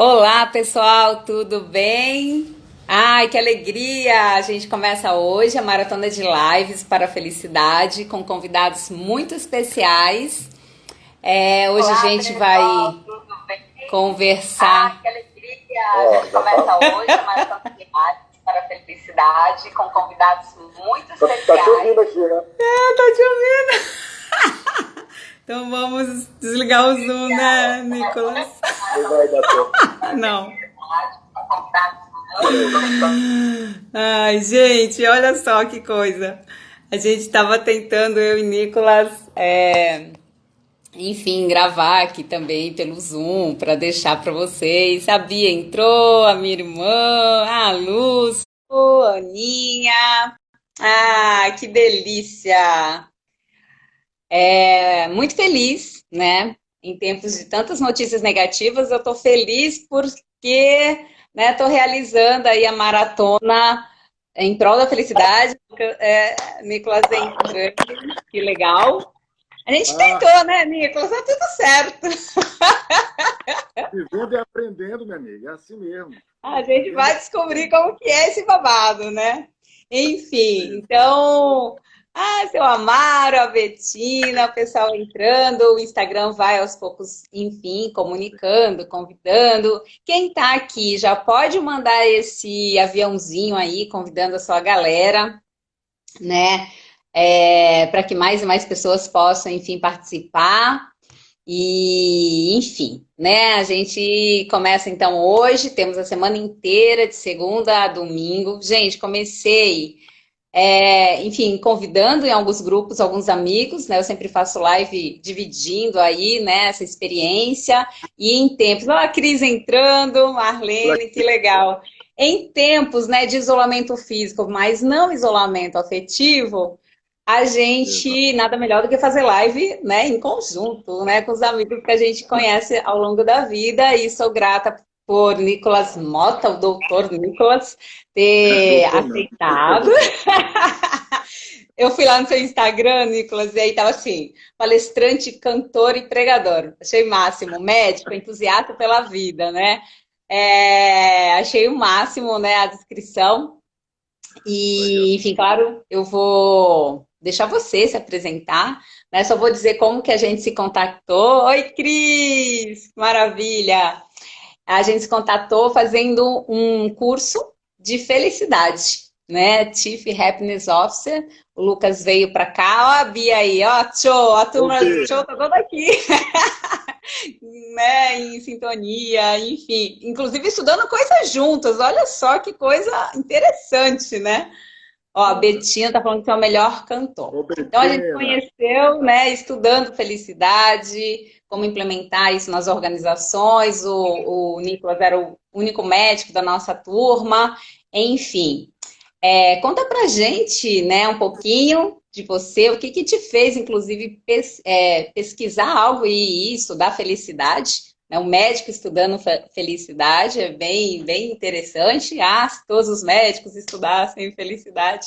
Olá, pessoal, tudo bem? Ai, que alegria! A gente começa hoje a maratona de lives para a felicidade com convidados muito especiais. Hoje a Olá, gente pessoal, vai tudo bem? conversar. Que alegria! A gente começa hoje a Maratona de Imagens para a Felicidade com convidados muito especiais. Tá te ouvindo aqui, né? Tô te ouvindo. Então vamos desligar o Zoom, né, Nicolas? Não vai dar tempo. Não. Com convidados muito especiais. Ai, gente, olha só que coisa. A gente estava tentando, eu e Nicolas, enfim, gravar aqui também pelo Zoom para deixar para vocês. A Bia entrou, a minha irmã, a Luz, a Aninha. Ah, que delícia! Muito feliz, né? Em tempos de tantas notícias negativas, eu estou feliz porque, né, estou realizando aí a maratona em prol da felicidade. Nicolas entrando, que legal. A gente tentou, né, Nicolas? Tá tudo certo. Vivendo e aprendendo, minha amiga, é assim mesmo. A gente vai descobrir como que é esse babado, né? Enfim, então, seu Amaro, a Betina, o pessoal entrando, o Instagram vai aos poucos, enfim, comunicando, convidando. Quem tá aqui já pode mandar esse aviãozinho aí, convidando a sua galera, né? Para que mais e mais pessoas possam, enfim, participar. E, enfim, né? A gente começa então hoje, temos a semana inteira, de segunda a domingo. Gente, comecei, enfim, convidando em alguns grupos, alguns amigos, né? Eu sempre faço live dividindo aí, né, essa experiência. E em tempos, ó, a Cris entrando, Marlene, que legal. Em tempos, né, de isolamento físico, mas não isolamento afetivo, a gente nada melhor do que fazer live, né, em conjunto, né, com os amigos que a gente conhece ao longo da vida. E sou grata por Nicolas Mota, o doutor Nicolas, ter aceitado. Eu fui lá no seu Instagram, Nicolas, e aí tava assim, palestrante, cantor e pregador. Achei máximo, médico, entusiasta pela vida, né? Achei o máximo, né, a descrição. E, enfim, claro, eu vou deixar você se apresentar, né? Só vou dizer como que a gente se contactou. Oi, Cris! Maravilha! A gente se contatou fazendo um curso de felicidade, né? Chief Happiness Officer. O Lucas veio para cá, ó, a Bia aí, ó, show, a turma do show tá toda aqui, né? Em sintonia, enfim, inclusive estudando coisas juntas. Olha só que coisa interessante, né? Ó, a Betina tá falando que é o melhor cantor. Ô, Então a gente Betina. conheceu, né, estudando felicidade, como implementar isso nas organizações. O Nicolas era o único médico da nossa turma. Enfim, conta pra gente, né, um pouquinho de você, o que que te fez, inclusive, pesquisar algo e estudar felicidade, né? Um médico estudando felicidade é bem, bem interessante. Ah, se todos os médicos estudassem felicidade,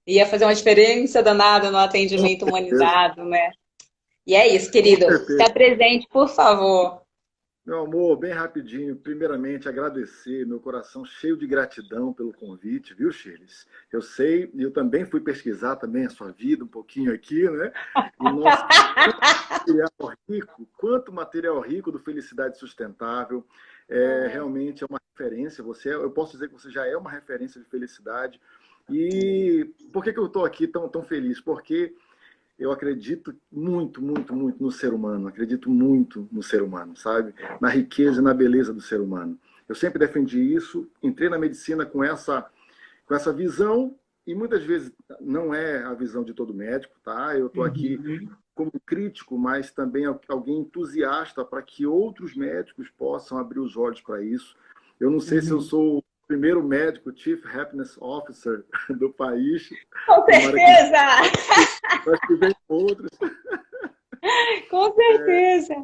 ia fazer uma diferença danada no Com atendimento certeza, humanizado, né? E é isso, com querido. Se certeza. apresente, por favor. Meu amor, bem rapidinho, primeiramente agradecer, meu coração cheio de gratidão pelo convite, viu, Chiles? Eu sei, e eu também fui pesquisar também a sua vida um pouquinho aqui, né? E nossa, quanto material rico do Felicidade Sustentável, realmente é uma referência, eu posso dizer que você já é uma referência de felicidade. E por que eu estou aqui tão feliz? Porque eu acredito muito, muito, muito no ser humano. Acredito muito no ser humano, sabe? Na riqueza e na beleza do ser humano. Eu sempre defendi isso. Entrei na medicina com essa visão e muitas vezes não é a visão de todo médico, tá? Eu estou aqui como crítico, mas também alguém entusiasta para que outros médicos possam abrir os olhos para isso. Eu não sei se eu sou o primeiro médico Chief Happiness Officer do país. Com Tomara que certeza! acho que vem outros. Com certeza!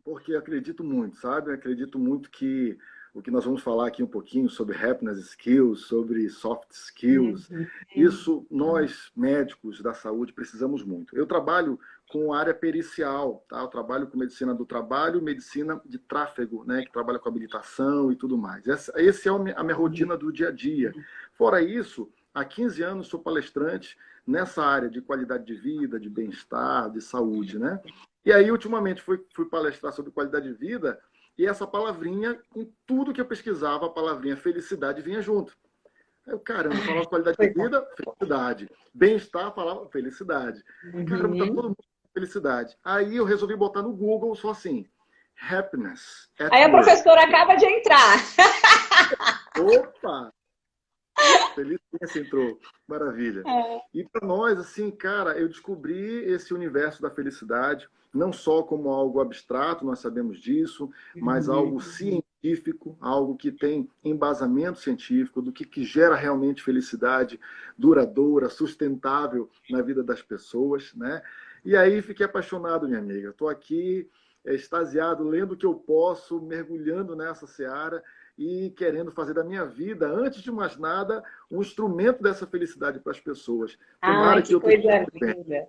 Porque acredito muito, sabe? Acredito muito que o que nós vamos falar aqui um pouquinho sobre happiness skills, sobre soft skills, isso nós, médicos da saúde, precisamos muito. Eu trabalho com área pericial, tá? Eu trabalho com medicina do trabalho, medicina de tráfego, né? Que trabalha com habilitação e tudo mais. Esse é a minha rotina do dia a dia. Fora isso, há 15 anos sou palestrante nessa área de qualidade de vida, de bem-estar, de saúde, né? E aí, ultimamente, fui palestrar sobre qualidade de vida e essa palavrinha, em tudo que eu pesquisava, a palavrinha felicidade vinha junto. Aí eu, caramba, falava qualidade de vida, felicidade. Bem-estar, falava felicidade. Caramba, tá todo mundo com felicidade. Aí eu resolvi botar no Google só assim, happiness at Aí a work. professora acaba de entrar. Opa! Feliz que você entrou. Maravilha. É. E para nós, assim, cara, eu descobri esse universo da felicidade, não só como algo abstrato, nós sabemos disso, mas algo científico, algo que tem embasamento científico, do que gera realmente felicidade duradoura, sustentável na vida das pessoas, né? E aí fiquei apaixonado, minha amiga. Estou aqui, extasiado, lendo o que eu posso, mergulhando nessa seara e querendo fazer da minha vida, antes de mais nada, um instrumento dessa felicidade para as pessoas. Tomara Que que eu coisa tenha. linda.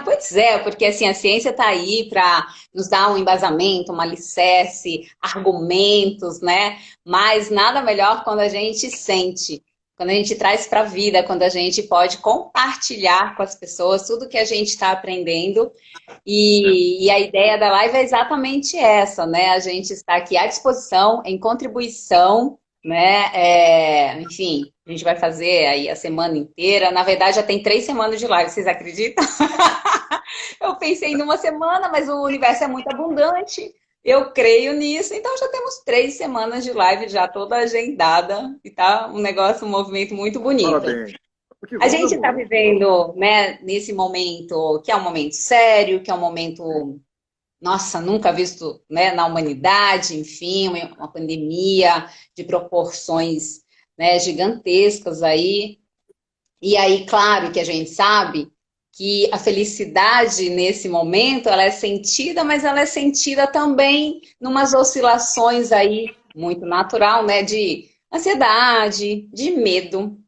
Pois é, porque assim, a ciência está aí para nos dar um embasamento, um alicerce, argumentos, né? Mas nada melhor quando a gente sente, quando a gente traz para a vida, quando a gente pode compartilhar com as pessoas tudo que a gente está aprendendo. E a ideia da live é exatamente essa, né? A gente está aqui à disposição, em contribuição, né? Enfim, a gente vai fazer aí a semana inteira. Na verdade, já tem 3 semanas de live, vocês acreditam? Eu pensei em uma semana, mas o universo é muito abundante. Eu creio nisso, então já temos 3 semanas de live já toda agendada e tá um negócio, um movimento muito bonito. Parabéns. Que A vamos, gente está amor. vivendo, né, nesse momento que é um momento sério, que é um momento, nossa, nunca visto, né, na humanidade, enfim, uma pandemia de proporções, né, gigantescas aí. E aí, claro que a gente sabe que a felicidade nesse momento ela é sentida, mas ela é sentida também numas oscilações aí muito natural, né, de ansiedade, de medo,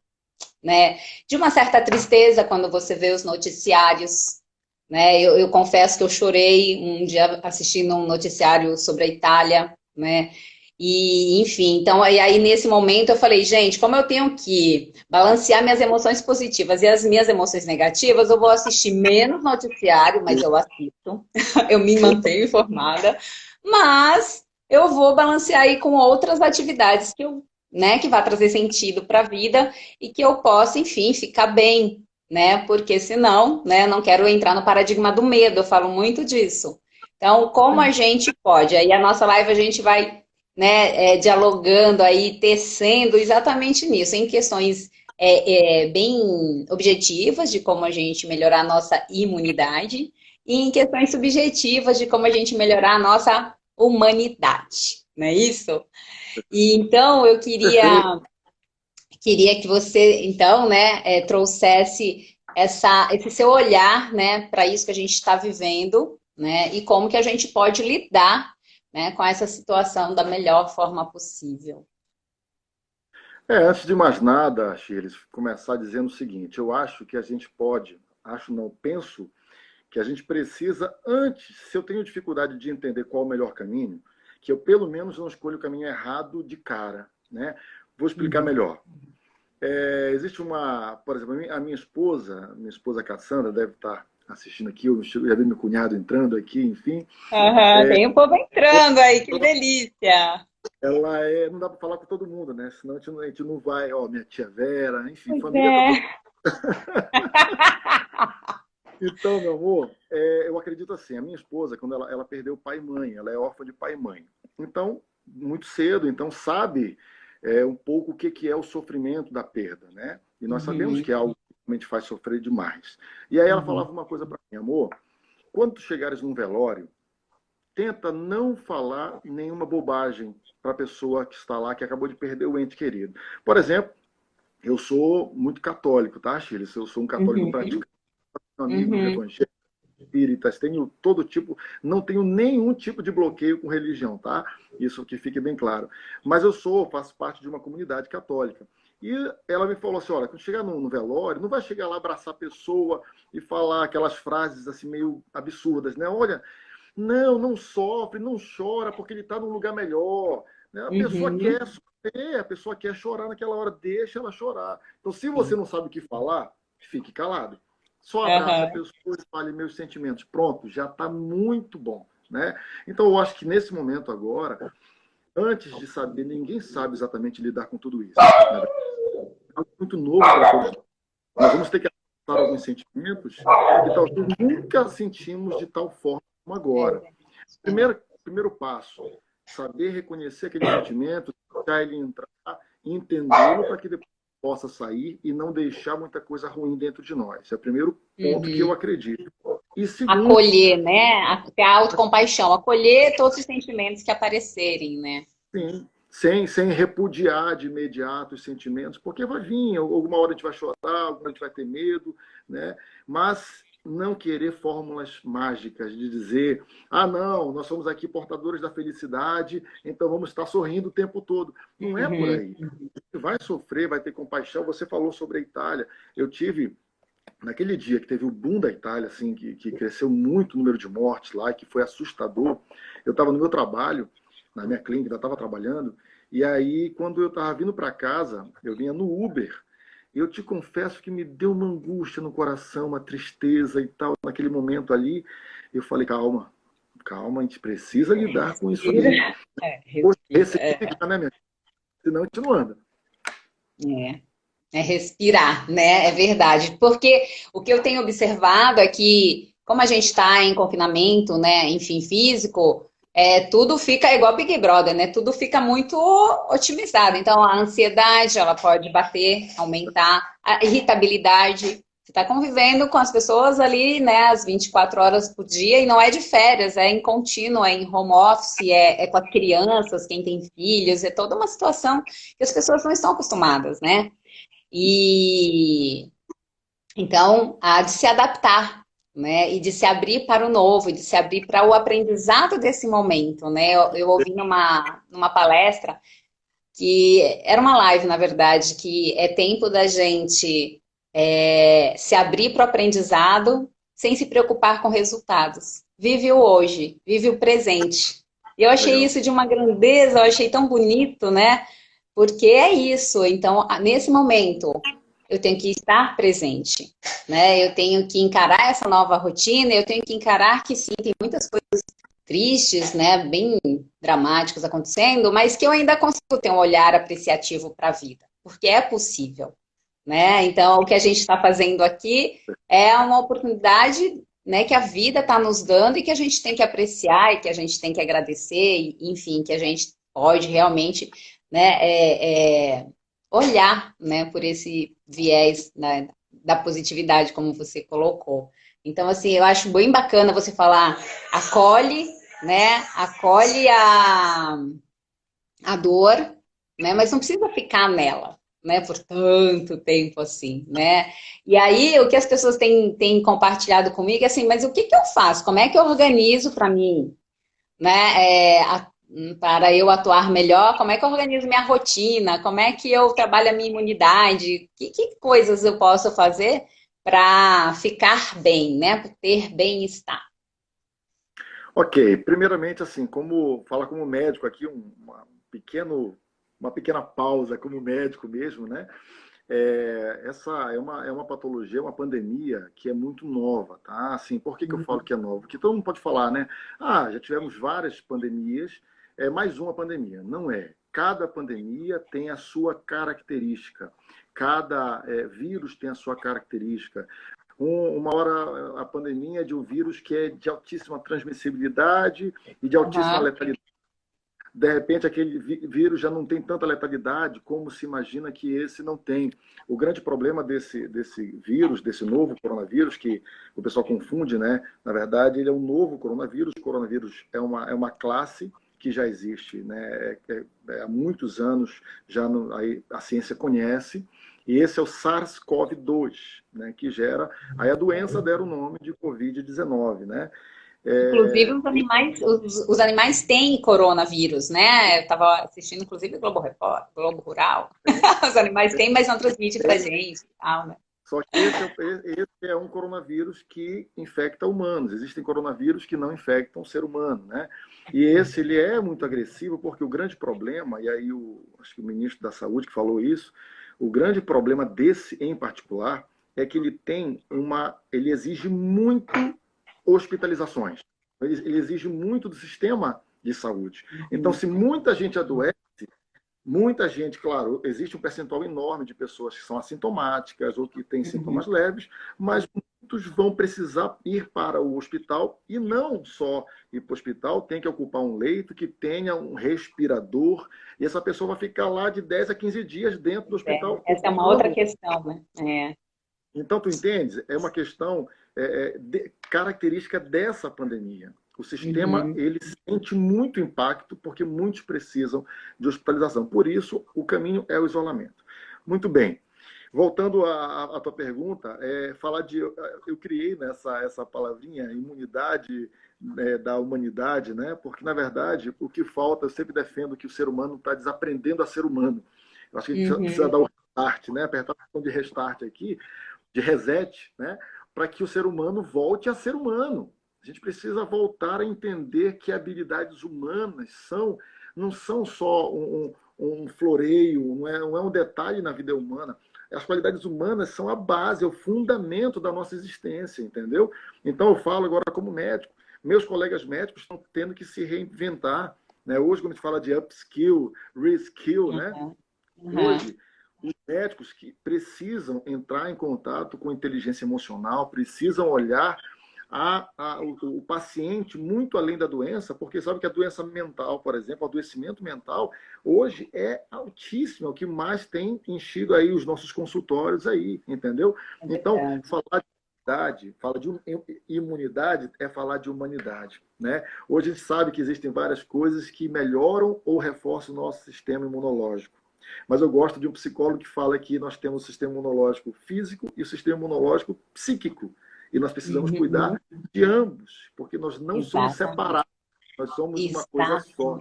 né? De uma certa tristeza quando você vê os noticiários, né? Eu confesso que eu chorei um dia assistindo um noticiário sobre a Itália, né? E, enfim, então aí nesse momento eu falei, gente, como eu tenho que balancear minhas emoções positivas e as minhas emoções negativas, eu vou assistir menos noticiário, mas eu assisto, eu me mantenho informada, mas eu vou balancear aí com outras atividades que eu, né, que vai trazer sentido para a vida e que eu possa, enfim, ficar bem, né? Porque senão, né, não quero entrar no paradigma do medo, eu falo muito disso. Então, como a gente pode? Aí a nossa live a gente vai, né, dialogando aí, tecendo exatamente nisso, em questões bem objetivas de como a gente melhorar a nossa imunidade e em questões subjetivas de como a gente melhorar a nossa humanidade, não é isso? E então eu Perfeito. queria que você, então, né, trouxesse esse seu olhar, né, para isso que a gente está vivendo, né, e como que a gente pode lidar, né, com essa situação da melhor forma possível. Antes de mais nada, Shirley, começar dizendo o seguinte, eu acho que a gente pode, acho não, penso que a gente precisa, antes, se eu tenho dificuldade de entender qual é o melhor caminho, que eu pelo menos não escolho o caminho errado de cara, né? Vou explicar melhor. Existe uma, por exemplo, a minha esposa Cassandra, deve estar assistindo aqui, eu já vi meu cunhado entrando aqui, enfim. Tem o povo entrando aí, que delícia! Ela não dá para falar com todo mundo, né? Senão a gente não vai, ó, minha tia Vera, enfim, Pois família tá é. toda. Então, meu amor, eu acredito assim, a minha esposa, quando ela perdeu pai e mãe, ela é órfã de pai e mãe. Então, muito cedo, então sabe um pouco o que é o sofrimento da perda, né? E nós sabemos que é algo que realmente faz sofrer demais. E aí ela falava uma coisa para mim, amor, quando tu chegares num velório, tenta não falar nenhuma bobagem para a pessoa que está lá, que acabou de perder o ente querido. Por exemplo, eu sou muito católico, tá, Shirley? Eu sou um católico praticante, amigos evangélicos, espíritas, tenho todo tipo, não tenho nenhum tipo de bloqueio com religião, tá? Isso que fique bem claro. Mas faço parte de uma comunidade católica. E ela me falou assim, olha, quando chegar no velório, não vai chegar lá abraçar a pessoa e falar aquelas frases assim meio absurdas, né? Olha, não sofre, não chora, porque ele está num lugar melhor. Né? A pessoa Uhum. quer sofrer, a pessoa quer chorar naquela hora, deixa ela chorar. Então, se você não sabe o que falar, fique calado. Só abraça a Aham. pessoa e fale meus sentimentos. Pronto, já está muito bom. Né? Então, eu acho que nesse momento agora, antes de saber, ninguém sabe exatamente lidar com tudo isso. Né? É algo muito novo para todos nós. Nós vamos ter que acessar alguns sentimentos que talvez nunca sentimos de tal forma como É agora. verdade. Primeiro passo, saber reconhecer aquele sentimento, deixar ele entrar, entendê-lo para que depois possa sair e não deixar muita coisa ruim dentro de nós. Esse é o primeiro ponto que eu Uhum. acredito. E segundo, Acolher, né? Ter a autocompaixão, acolher todos os sentimentos que aparecerem, né? sim, sem repudiar de imediato os sentimentos, porque vai vir, alguma hora a gente vai chorar, alguma hora a gente vai ter medo, né? Mas não querer fórmulas mágicas de dizer, ah, não, nós somos aqui portadores da felicidade, então vamos estar sorrindo o tempo todo. Não é por Uhum. aí. Você vai sofrer, vai ter compaixão. Você falou sobre a Itália. Eu tive, naquele dia que teve o boom da Itália, assim, que cresceu muito o número de mortes lá, que foi assustador. Eu estava no meu trabalho, na minha clínica, eu estava trabalhando, e aí, quando eu estava vindo para casa, eu vinha no Uber, eu te confesso que me deu uma angústia no coração, uma tristeza e tal, naquele momento ali. Eu falei, calma, calma, a gente precisa lidar com isso Respira. aí. Poxa, Respira. ressignificar, né, minha? Senão a gente não anda. É. É respirar, né? É verdade. Porque o que eu tenho observado é que, como a gente está em confinamento, né? Enfim, físico, tudo fica igual Big Brother, né? Tudo fica muito otimizado. Então, a ansiedade, ela pode bater, aumentar, a irritabilidade. Você está convivendo com as pessoas ali, né? As 24 horas por dia e não é de férias, é em contínuo, é em home office, é com as crianças, quem tem filhos, é toda uma situação que as pessoas não estão acostumadas, né? E então há de se adaptar, né? E de se abrir para o novo, e de se abrir para o aprendizado desse momento, né? Eu ouvi numa palestra que era uma live, na verdade, que é tempo da gente se abrir para o aprendizado sem se preocupar com resultados. Vive o hoje, vive o presente. E eu achei Legal. isso de uma grandeza, eu achei tão bonito, né? Porque é isso. Então, nesse momento, eu tenho que estar presente, né? Eu tenho que encarar essa nova rotina, eu tenho que encarar que sim, tem muitas coisas tristes, né? Bem dramáticas acontecendo, mas que eu ainda consigo ter um olhar apreciativo para a vida, porque é possível, né? Então, o que a gente está fazendo aqui é uma oportunidade, né, que a vida está nos dando e que a gente tem que apreciar e que a gente tem que agradecer, e, enfim, que a gente pode realmente, né, olhar, né, por esse viés, né, da positividade, como você colocou. Então, assim, eu acho bem bacana você falar, acolhe, né, acolhe a dor, né? Mas não precisa ficar nela, né? Por tanto tempo assim, né? E aí o que as pessoas têm compartilhado comigo é assim, mas o que que eu faço? Como é que eu organizo para mim, né? Para eu atuar melhor, como é que eu organizo minha rotina? Como é que eu trabalho a minha imunidade? Que coisas eu posso fazer para ficar bem, né? Para ter bem-estar. Ok, primeiramente, assim, fala como médico aqui, uma pequena pausa como médico mesmo, né? Essa é uma patologia, uma pandemia que é muito nova, tá? Assim, por que que eu falo que é nova? Porque todo mundo pode falar, né? Ah, já tivemos várias pandemias, é mais uma pandemia. Não é. Cada pandemia tem a sua característica. Cada vírus tem a sua característica. Uma hora a pandemia é de um vírus que é de altíssima transmissibilidade e de altíssima Uhum. letalidade. De repente, aquele vírus já não tem tanta letalidade como se imagina que esse não tem. O grande problema desse vírus, desse novo coronavírus, que o pessoal confunde, né? Na verdade, ele é um novo coronavírus. O coronavírus é uma classe que já existe, né? Há muitos anos já aí a ciência conhece. E esse é o SARS-CoV-2, né? Que gera. Aí a doença deram o nome de Covid-19, né? Inclusive, os animais têm coronavírus, né? Eu estava assistindo, inclusive, Globo Rural. Os animais têm, mas não transmitem pra gente e tal, né? Só que esse é um coronavírus que infecta humanos. Existem coronavírus que não infectam o ser humano, né? E esse, ele é muito agressivo porque o grande problema, e aí acho que o ministro da Saúde que falou isso, o grande problema desse em particular é que ele exige muito hospitalizações. Ele exige muito do sistema de saúde. Então, se muita gente adoece, muita gente, claro, existe um percentual enorme de pessoas que são assintomáticas ou que têm sintomas leves, mas muitos vão precisar ir para o hospital e não só ir para o hospital, tem que ocupar um leito que tenha um respirador e essa pessoa vai ficar lá de 10 a 15 dias dentro do hospital. Essa é uma outra questão, né? Então, tu entendes? É uma questão característica dessa pandemia. O sistema, ele sente muito impacto porque muitos precisam de hospitalização. Por isso, o caminho é o isolamento. Muito bem. Voltando à tua pergunta, eu criei essa palavrinha, imunidade da humanidade, né? Porque, na verdade, o que falta, eu sempre defendo que o ser humano está desaprendendo a ser humano. Eu acho que a gente precisa dar o restart, né? Apertar a botão de restart aqui, de reset, né? Para que o ser humano volte a ser humano. A gente precisa voltar a entender que habilidades humanas não são só um floreio, não é um detalhe na vida humana. As qualidades humanas são a base, é o fundamento da nossa existência, entendeu? Então eu falo agora como médico. Meus colegas médicos estão tendo que se reinventar, né? Hoje, quando a gente fala de upskill, reskill, né? Hoje, os médicos que precisam entrar em contato com inteligência emocional, precisam olhar o paciente muito além da doença, porque sabe que a doença mental, por exemplo, o adoecimento mental, hoje é altíssimo, é o que mais tem enchido aí os nossos consultórios aí, entendeu? Então, falar de imunidade é falar de humanidade, né? Hoje a gente sabe que existem várias coisas que melhoram ou reforçam o nosso sistema imunológico. Mas eu gosto de um psicólogo que fala que nós temos o sistema imunológico físico e o sistema imunológico psíquico. E nós precisamos cuidar de ambos, porque nós não somos separados, nós somos uma coisa só.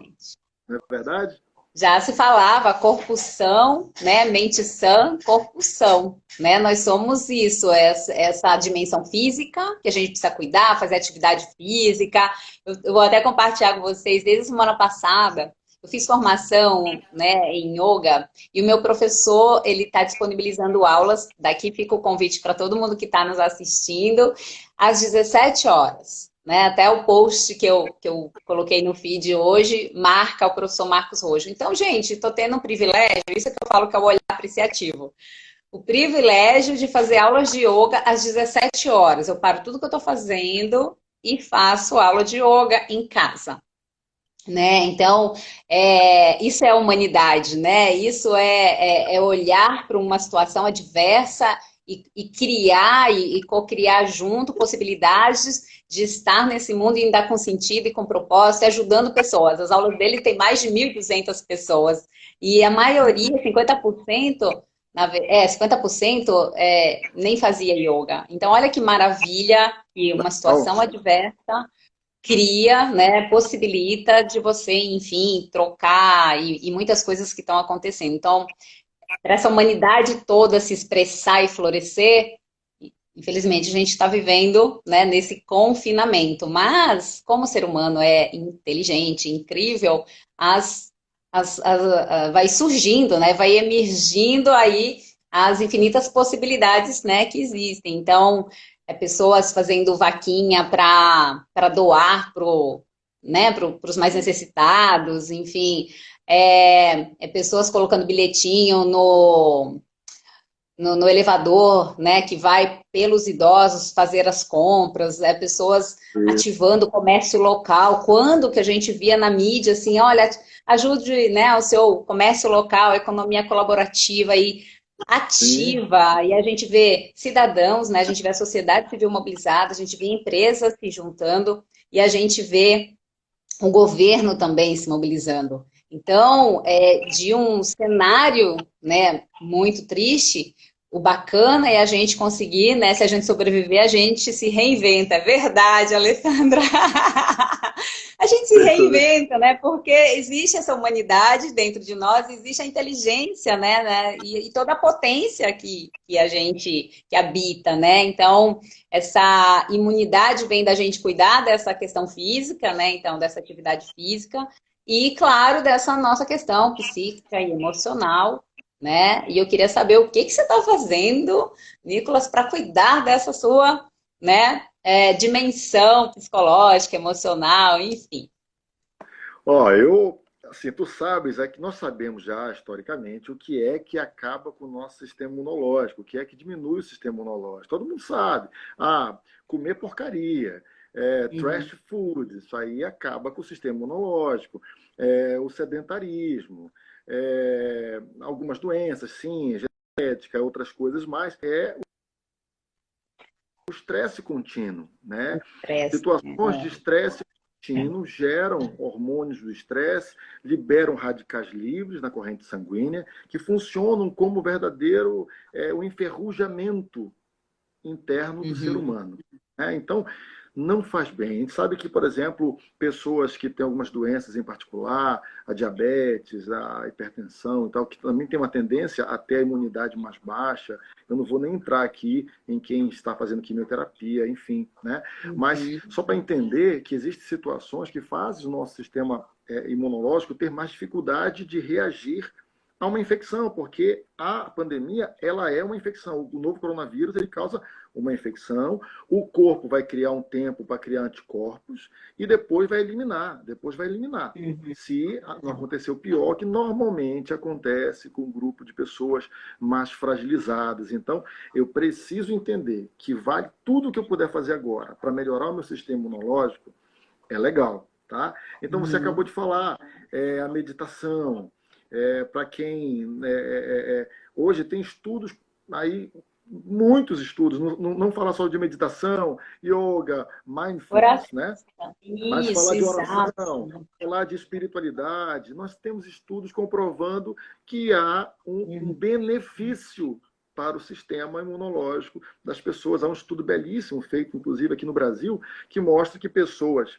Não é verdade? Já se falava corpo são, né? Mente sã, corpo são, né? Nós somos isso, essa dimensão física que a gente precisa cuidar, fazer atividade física. Eu vou até compartilhar com vocês, desde a semana passada, eu fiz formação, né, em yoga e o meu professor, ele está disponibilizando aulas, daqui fica o convite para todo mundo que está nos assistindo, às 17 horas. Né? Até o post que eu coloquei no feed hoje marca o professor Marcos Rojo. Então, gente, estou tendo um privilégio, isso é que eu falo que é o olhar apreciativo. O privilégio de fazer aulas de yoga às 17 horas. Eu paro tudo que eu estou fazendo e faço aula de yoga em casa. Né? Então, isso é humanidade, né? Isso é olhar para uma situação adversa e criar e co-criar junto possibilidades de estar nesse mundo e ainda com sentido e com propósito, ajudando pessoas. As aulas dele tem mais de 1.200 pessoas e a maioria, 50%, 50% nem fazia yoga. Então, olha que maravilha que uma situação adversa cria, né, possibilita de você, enfim, trocar e muitas coisas que estão acontecendo. Então, para essa humanidade toda se expressar e florescer, infelizmente a gente está vivendo, né, nesse confinamento. Mas, como o ser humano é inteligente, incrível, vai surgindo, né, vai emergindo aí as infinitas possibilidades, né, que existem. Então, pessoas fazendo vaquinha para doar né, pros mais necessitados, enfim. Pessoas colocando bilhetinho no elevador, né, que vai pelos idosos fazer as compras, pessoas ativando o comércio local. Quando que a gente via na mídia, assim, olha, ajude, né, o seu comércio local, a economia colaborativa aí, ativa, e a gente vê cidadãos, né? A gente vê a sociedade civil mobilizada, a gente vê empresas se juntando e a gente vê o governo também se mobilizando. Então, de um cenário, né, muito triste, o bacana é a gente conseguir, né? Se a gente sobreviver, a gente se reinventa. É verdade, Alessandra. A gente se Isso, né? reinventa, né? Porque existe essa humanidade dentro de nós, existe a inteligência, né? E toda a potência que a gente que habita, né? Então, essa imunidade vem da gente cuidar dessa questão física, né? Então, dessa atividade física. E, claro, dessa nossa questão psíquica e emocional, né? E eu queria saber o que que você está fazendo, Nicolas, para cuidar dessa sua, né, dimensão psicológica, emocional, enfim. Ó, eu, assim, tu sabes, é que nós sabemos já historicamente o que é que acaba com o nosso sistema imunológico, o que é que diminui o sistema imunológico. Todo mundo sabe. Ah, comer porcaria, Uhum, trash food, isso aí acaba com o sistema imunológico. O sedentarismo, algumas doenças, sim, genética, outras coisas mais, é o estresse contínuo, né? estresse, Situações de né? estresse contínuo geram hormônios do estresse, liberam radicais livres na corrente sanguínea, que funcionam como verdadeiro o enferrujamento interno do ser Uhum, humano. Né? Então, não faz bem. A gente sabe que, por exemplo, pessoas que têm algumas doenças em particular, a diabetes, a hipertensão e tal, que também tem uma tendência a ter a imunidade mais baixa. Eu não vou nem entrar aqui em quem está fazendo quimioterapia, enfim, né? Mas uhum, só para entender que existem situações que fazem o nosso sistema imunológico ter mais dificuldade de reagir a uma infecção, porque a pandemia ela é uma infecção. O novo coronavírus ele causa uma infecção, o corpo vai criar um tempo para criar anticorpos e depois vai eliminar, uhum, Se não acontecer o pior, que normalmente acontece com um grupo de pessoas mais fragilizadas. Então, eu preciso entender que vale tudo o que eu puder fazer agora para melhorar o meu sistema imunológico, é legal, tá? Então, você acabou uhum. de falar a meditação, para quem hoje tem estudos aí, muitos estudos, não falar só de meditação, yoga, mindfulness, Oração. né? Mas Isso, falar de exato. oração, falar de espiritualidade, nós temos estudos comprovando que há um Uhum, benefício para o sistema imunológico das pessoas. Há um estudo belíssimo, feito inclusive aqui no Brasil, que mostra que pessoas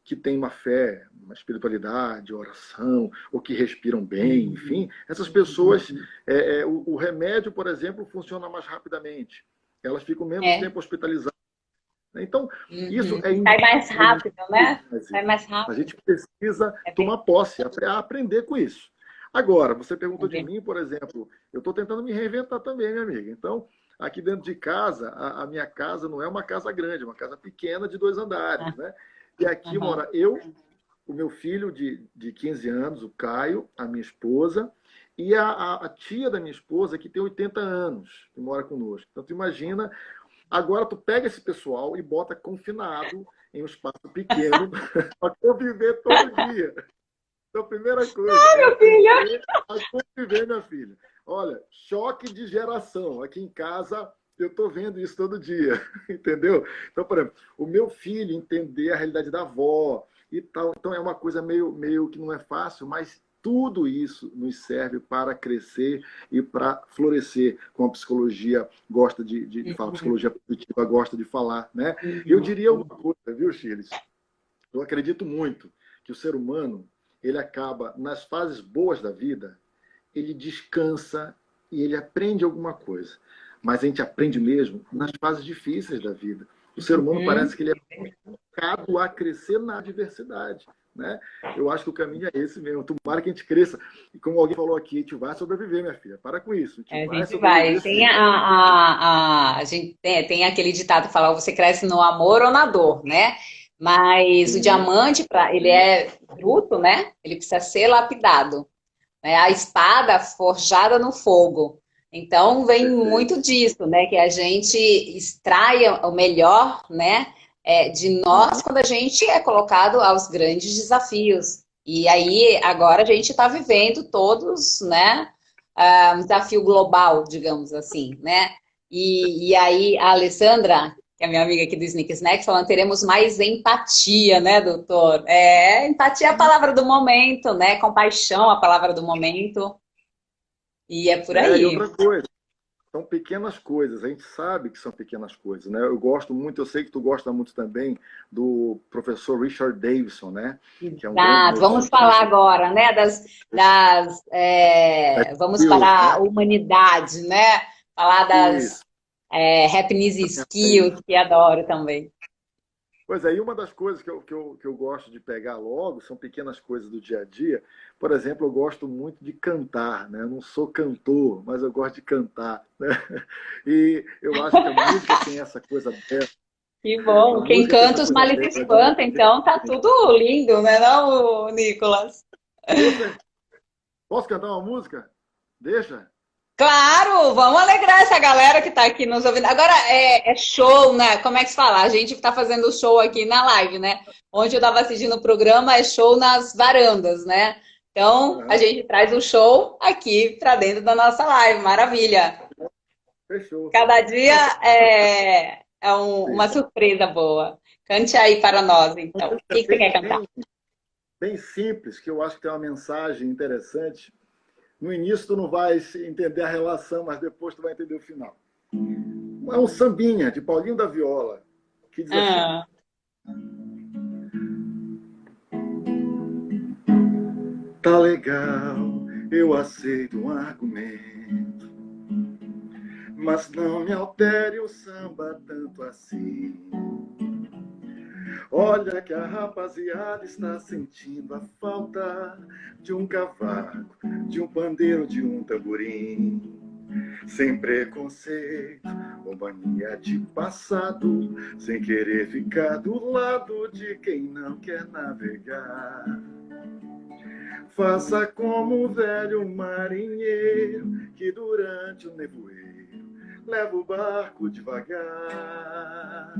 que têm uma fé, uma espiritualidade, oração, ou que respiram bem, uhum, enfim, essas pessoas, uhum. o remédio, por exemplo, funciona mais rapidamente. Elas ficam menos É. tempo hospitalizadas. Então, isso Uhum. é Sai mais inegável. rápido, né? Sai mais A rápido. gente precisa É tomar posse, aprender com isso. Agora, você perguntou de verdade. mim, por exemplo, eu estou tentando me reinventar também, minha amiga. Então, aqui dentro de casa, a minha casa não é uma casa grande, é uma casa pequena de 2 andares, né? E aqui Aham. mora eu, o meu filho de 15 anos, o Caio, a minha esposa, e a tia da minha esposa, que tem 80 anos, que mora conosco. Então, tu imagina. Agora tu pega esse pessoal e bota confinado em um espaço pequeno para conviver todo dia. Então, a primeira coisa é Meu filho. aprender a conviver, minha filha. Olha, choque de geração. Aqui em casa eu estou vendo isso todo dia, entendeu? Então, por exemplo, o meu filho entender a realidade da avó e tal. Então, é uma coisa meio que não é fácil, mas tudo isso nos serve para crescer e para florescer, como a psicologia gosta de falar, a Uhum, psicologia positiva gosta de falar, né? Eu uhum, diria uma coisa, viu, Chiles? Eu acredito muito que o ser humano, ele acaba, nas fases boas da vida, ele descansa e ele aprende alguma coisa. Mas a gente aprende mesmo nas fases difíceis da vida. O ser humano uhum. parece que ele é focado a crescer na adversidade. Né? Eu acho que o caminho é esse mesmo. Tomara que a gente cresça. E como alguém falou aqui, a gente vai sobreviver, minha filha. Para com isso. A gente A vai gente vai. sobreviver Tem sim. a gente tem aquele ditado que fala, você cresce no amor ou na dor, né? Mas o Sim. diamante, ele é bruto, né? Ele precisa ser lapidado, né? A espada forjada no fogo. Então vem Perfeito. muito disso, né? Que a gente extraia o melhor, né? De nós Uhum. quando a gente é colocado aos grandes desafios. E aí agora a gente está vivendo todos, né? Um desafio global, digamos assim, né? E aí a Alessandra, que é minha amiga aqui do Sneak Snack, falando, teremos mais empatia, né, doutor? Empatia é a palavra do momento, né? Compaixão é a palavra do momento. E é por E aí. outra coisa. são pequenas coisas, a gente sabe que são pequenas coisas, né? Eu gosto muito, eu sei que tu gosta muito também do professor Richard Davidson, né? Que é um grande Exato. Vamos falar neurocientista. agora, né, vamos Skills, para a né? humanidade, né? Falar das Isso. happiness skills, que adoro também. Pois é, e uma das coisas que eu gosto de pegar logo são pequenas coisas do dia a dia. Por exemplo, eu gosto muito de cantar, né? Eu não sou cantor, mas eu gosto de cantar, né? E eu acho que a música tem essa coisa dela. Que A bom. Quem música tem essa canta, os coisa males dela de espanta, então tá tudo lindo, né, não, Nicolas? você posso cantar uma música? Deixa. Claro, vamos alegrar essa galera que está aqui nos ouvindo. Agora é show, né? Como é que se fala? A gente está fazendo show aqui na live, né? Onde eu estava assistindo o programa é show nas varandas, né? Então a Aham, gente traz o show aqui para dentro da nossa live. Maravilha! fechou. Cada dia Não, uma surpresa boa. Cante aí para nós, então. O que você quer cantar? bem simples, que eu acho que tem uma mensagem interessante. No início tu não vai entender a relação, mas depois tu vai entender o final. É um sambinha de Paulinho da Viola, que diz assim, ó. Ah, Tá legal, eu aceito um argumento, mas não me altere o samba tanto assim. Olha que a rapaziada está sentindo a falta de um cavaco, de um pandeiro, de um tamborim. Sem preconceito ou mania de passado, sem querer ficar do lado de quem não quer navegar. Faça como o velho marinheiro que durante o nevoeiro leva o barco devagar.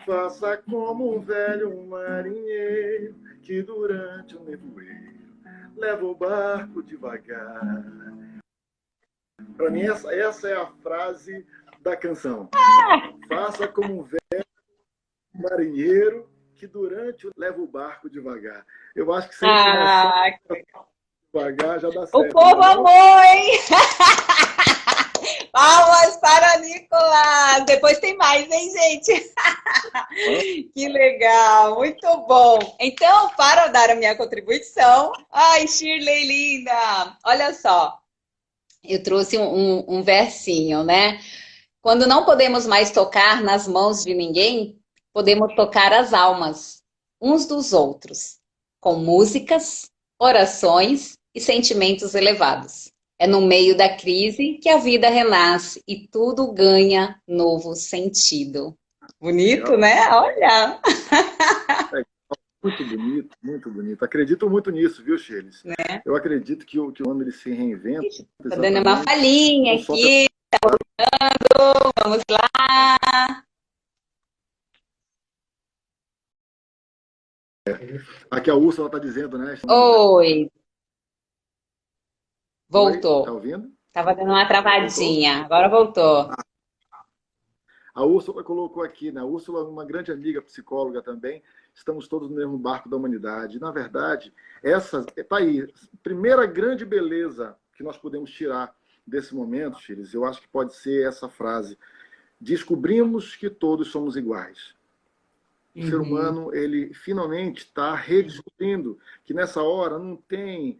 Faça como um velho marinheiro que durante o nevoeiro leva o barco devagar. Para mim, essa é a frase da canção. Faça como um velho marinheiro que durante o leva o barco devagar. Eu acho que se a gente começar ah, devagar já dá o certo, povo entendeu? amou, hein? Palmas para Nicolas! Depois tem mais, hein, gente? Que legal, muito bom. Então, para dar a minha contribuição, ai, Shirley linda, olha só, eu trouxe um versinho, né? Quando não podemos mais tocar nas mãos de ninguém, podemos tocar as almas uns dos outros, com músicas, orações e sentimentos elevados. É no meio da crise que a vida renasce e tudo ganha novo sentido. Bonito, Legal. né? Olha, É muito bonito, muito bonito. Acredito muito nisso, viu, Shelis? Eu acredito que o homem ele se reinventa tá dando uma exatamente palhinha não só pela... aqui, vamos lá. Aqui a Úrsula está dizendo, né? Oi, Oi, voltou. tá ouvindo? Tava dando uma Voltou? travadinha, agora voltou. A Úrsula colocou aqui, né? A Úrsula é uma grande amiga psicóloga também. Estamos todos no mesmo barco da humanidade. Na verdade, essa tá aí. Primeira grande beleza que nós podemos tirar desse momento, Chiles, eu acho que pode ser essa frase. Descobrimos que todos somos iguais. O ser Uhum. humano, ele finalmente está redescobrindo que nessa hora não tem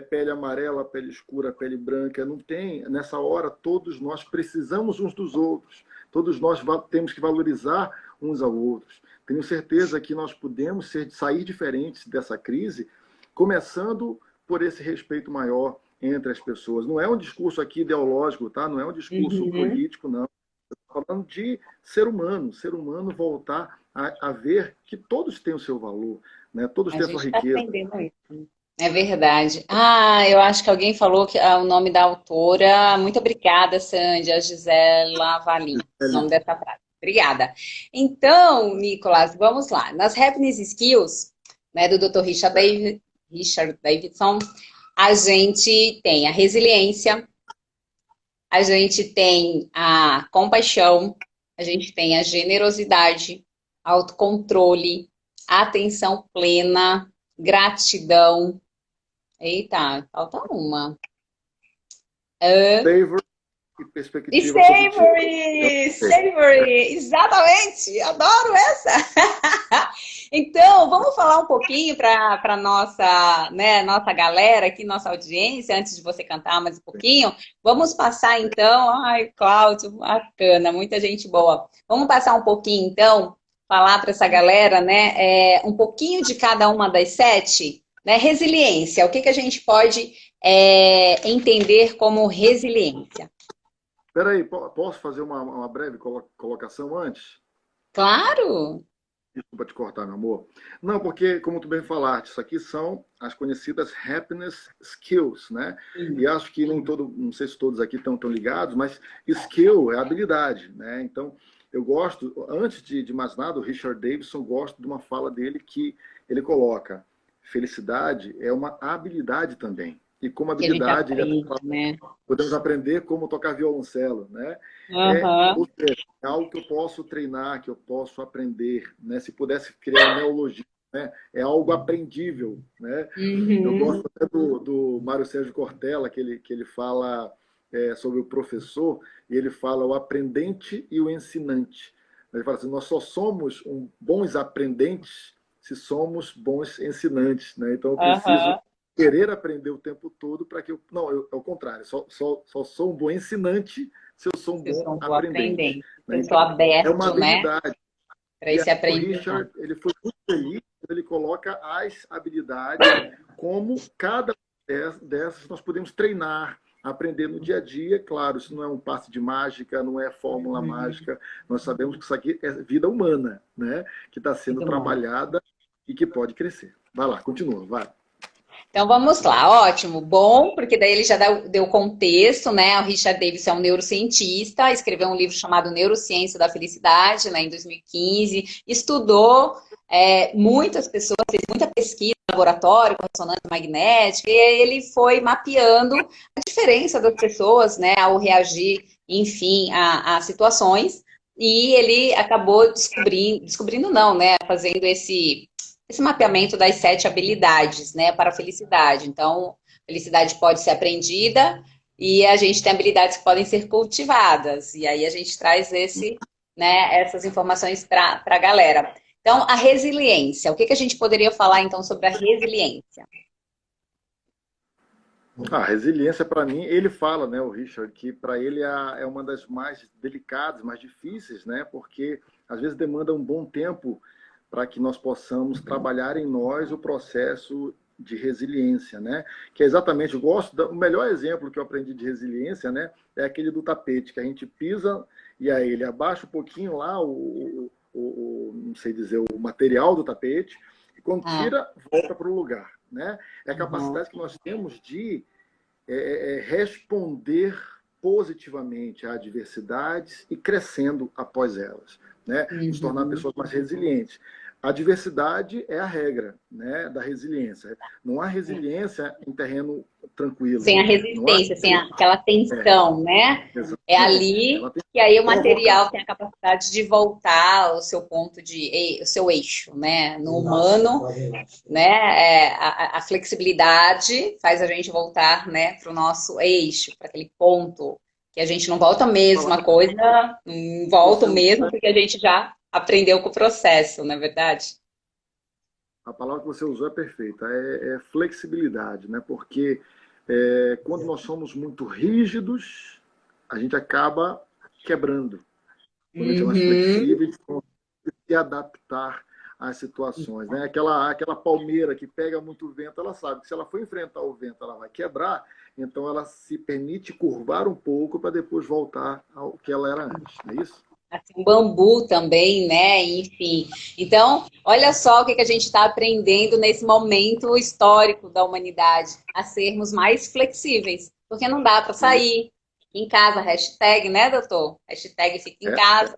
pele amarela, pele escura, pele branca, não tem. Nessa hora, todos nós precisamos uns dos outros. Todos nós temos que valorizar uns aos outros. Tenho certeza que nós podemos sair diferentes dessa crise, começando por esse respeito maior entre as pessoas. Não é um discurso aqui ideológico, tá? Não é um discurso Uhum. político, não. Estou falando de ser humano voltar a ver que todos têm o seu valor, né? Todos A têm a sua gente está riqueza. aprendendo isso. É verdade. Ah, eu acho que alguém falou que o nome da autora. Muito obrigada, Sandy, a Gisela Valim. O nome dessa frase. Obrigada. Então, Nicolas, vamos lá. Nas Happiness Skills, né, do Dr. Richard Davidson, a gente tem a resiliência, a gente tem a compaixão, a gente tem a generosidade, autocontrole, atenção plena, gratidão. Eita, falta uma. Savor, e E perspectiva positiva. Savory! Savory! Exatamente! Adoro essa! Então, vamos falar um pouquinho para nossa, né, nossa galera aqui, nossa audiência, antes de você cantar mais um pouquinho. Vamos passar então. Ai, Cláudio, bacana, muita gente boa. Vamos passar um pouquinho então, falar para essa galera, né, um pouquinho de cada uma das 7, né? Resiliência. O que a gente pode entender como resiliência? Espera aí, posso fazer uma breve colocação antes? Claro! Desculpa te cortar, meu amor. Não, porque, como tu bem falaste, isso aqui são as conhecidas happiness skills, né? E acho que nem todo, não sei se todos aqui estão tão ligados, mas skill é habilidade, né? Então, eu gosto, antes de mais nada, o Richard Davidson, gosto de uma fala dele que ele coloca: felicidade é uma habilidade também. E como Que a gente habilidade, aprende, né? podemos aprender como tocar violoncelo, né? Aham. Ou seja, é algo que eu posso treinar, que eu posso aprender, né? Se pudesse criar um neologismo, né? É algo aprendível, né? Eu Uhum. gosto até do Mário Sérgio Cortella, que ele fala sobre o professor, e ele fala o aprendente e o ensinante. Ele fala assim: nós só somos bons aprendentes se somos bons ensinantes, né? Então eu preciso Aham. querer aprender o tempo todo para que eu. Não, é o contrário, só sou um bom ensinante se eu sou um Eu bom sou um bom aprendente. aprendente. Né? Eu sou Então, é uma aberto, né? habilidade. Para E esse aí, o aprendizado. Richard, ele foi muito feliz quando ele coloca as habilidades, como cada dessas nós podemos treinar, aprender no dia a dia. Claro, isso não é um passe de mágica, não é fórmula Uhum. mágica. Nós sabemos que isso aqui é vida humana, né? Que está sendo Muito bom. trabalhada e que pode crescer. Vai lá, continua, vai. Então vamos lá, ótimo, bom, porque daí ele já deu contexto, né? O Richard Davis é um neurocientista, escreveu um livro chamado Neurociência da Felicidade, né, em 2015, estudou muitas pessoas, fez muita pesquisa no laboratório com ressonância magnética, e aí ele foi mapeando a diferença das pessoas, né, ao reagir, enfim, a situações, e ele acabou descobrindo não, né, fazendo esse mapeamento das 7 habilidades, né, para a felicidade. Então, felicidade pode ser aprendida e a gente tem habilidades que podem ser cultivadas. E aí a gente traz né, essas informações para a galera. Então, a resiliência. O que a gente poderia falar, então, sobre a resiliência? A resiliência, para mim, ele fala, né, o Richard, que para ele é uma das mais delicadas, mais difíceis, né, porque às vezes demanda um bom tempo para que nós possamos trabalhar em nós o processo de resiliência, né? Que é exatamente, o melhor exemplo que eu aprendi de resiliência, né, é aquele do tapete, que a gente pisa e aí ele abaixa um pouquinho lá não sei dizer, o material do tapete, e quando Ah, tira, volta para o lugar, né? É a uhum, capacidade que nós temos de responder positivamente a adversidades e crescendo após elas, né? Nos tornar uhum. pessoas mais resilientes. A diversidade é a regra, né, da resiliência. Não há resiliência em terreno tranquilo. Sem a Não há resistência, sem aquela tensão, né? É exatamente. ali Ela tem que que aí o provocar. material tem a capacidade de voltar ao seu ponto o seu eixo, né? No humano, né? A flexibilidade faz a gente voltar, né, para o nosso eixo, para aquele ponto que a gente não volta a A mesma palavra coisa, não que volta você o usou mesmo, porque a gente já aprendeu com o processo, não é verdade? A palavra que você usou é perfeita, é flexibilidade, né? Porque quando nós somos muito rígidos, a gente acaba quebrando. Quando a gente é mais Uhum. flexível, a gente consegue se adaptar às situações, né? Aquela palmeira que pega muito vento, ela sabe que se ela for enfrentar o vento, ela vai quebrar, então ela se permite curvar um pouco para depois voltar ao que ela era antes, não é isso? Assim, um bambu também, né? Enfim. Então, olha só o que a gente está aprendendo nesse momento histórico da humanidade, a sermos mais flexíveis, porque não dá para E, sair. Em casa, hashtag, né, doutor? Hashtag fica em é, casa.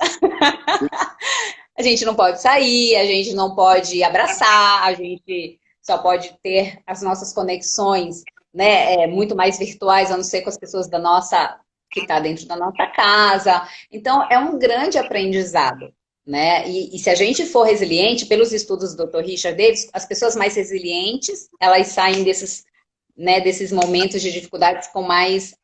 A gente não pode sair, a gente não pode abraçar, a gente só pode ter as nossas conexões, né, muito mais virtuais, a não ser com as pessoas da nossa, que está dentro da nossa casa. Então, é um grande aprendizado, né? E se a gente for resiliente, pelos estudos do Dr. Richard Davis, as pessoas mais resilientes, elas saem desses né, desses momentos de dificuldades com mais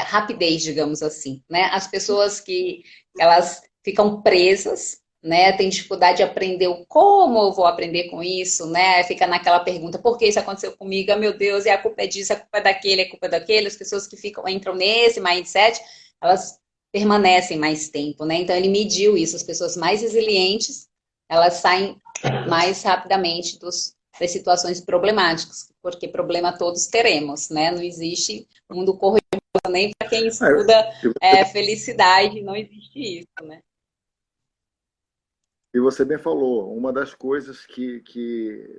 rapidez, digamos assim, né? As pessoas que elas ficam presas, né? Tem dificuldade de aprender o como eu vou aprender com isso, né? Fica naquela pergunta, por que isso aconteceu comigo? Ah, meu Deus, e a culpa é disso, a culpa é daquele, a culpa é daquele. As pessoas que entram nesse mindset, elas permanecem mais tempo, né? Então ele mediu isso, as pessoas mais resilientes, elas saem mais rapidamente das situações problemáticas, porque problema todos teremos, né? Não existe mundo cor nem para quem estuda felicidade, não existe isso, né? E você bem falou, uma das coisas que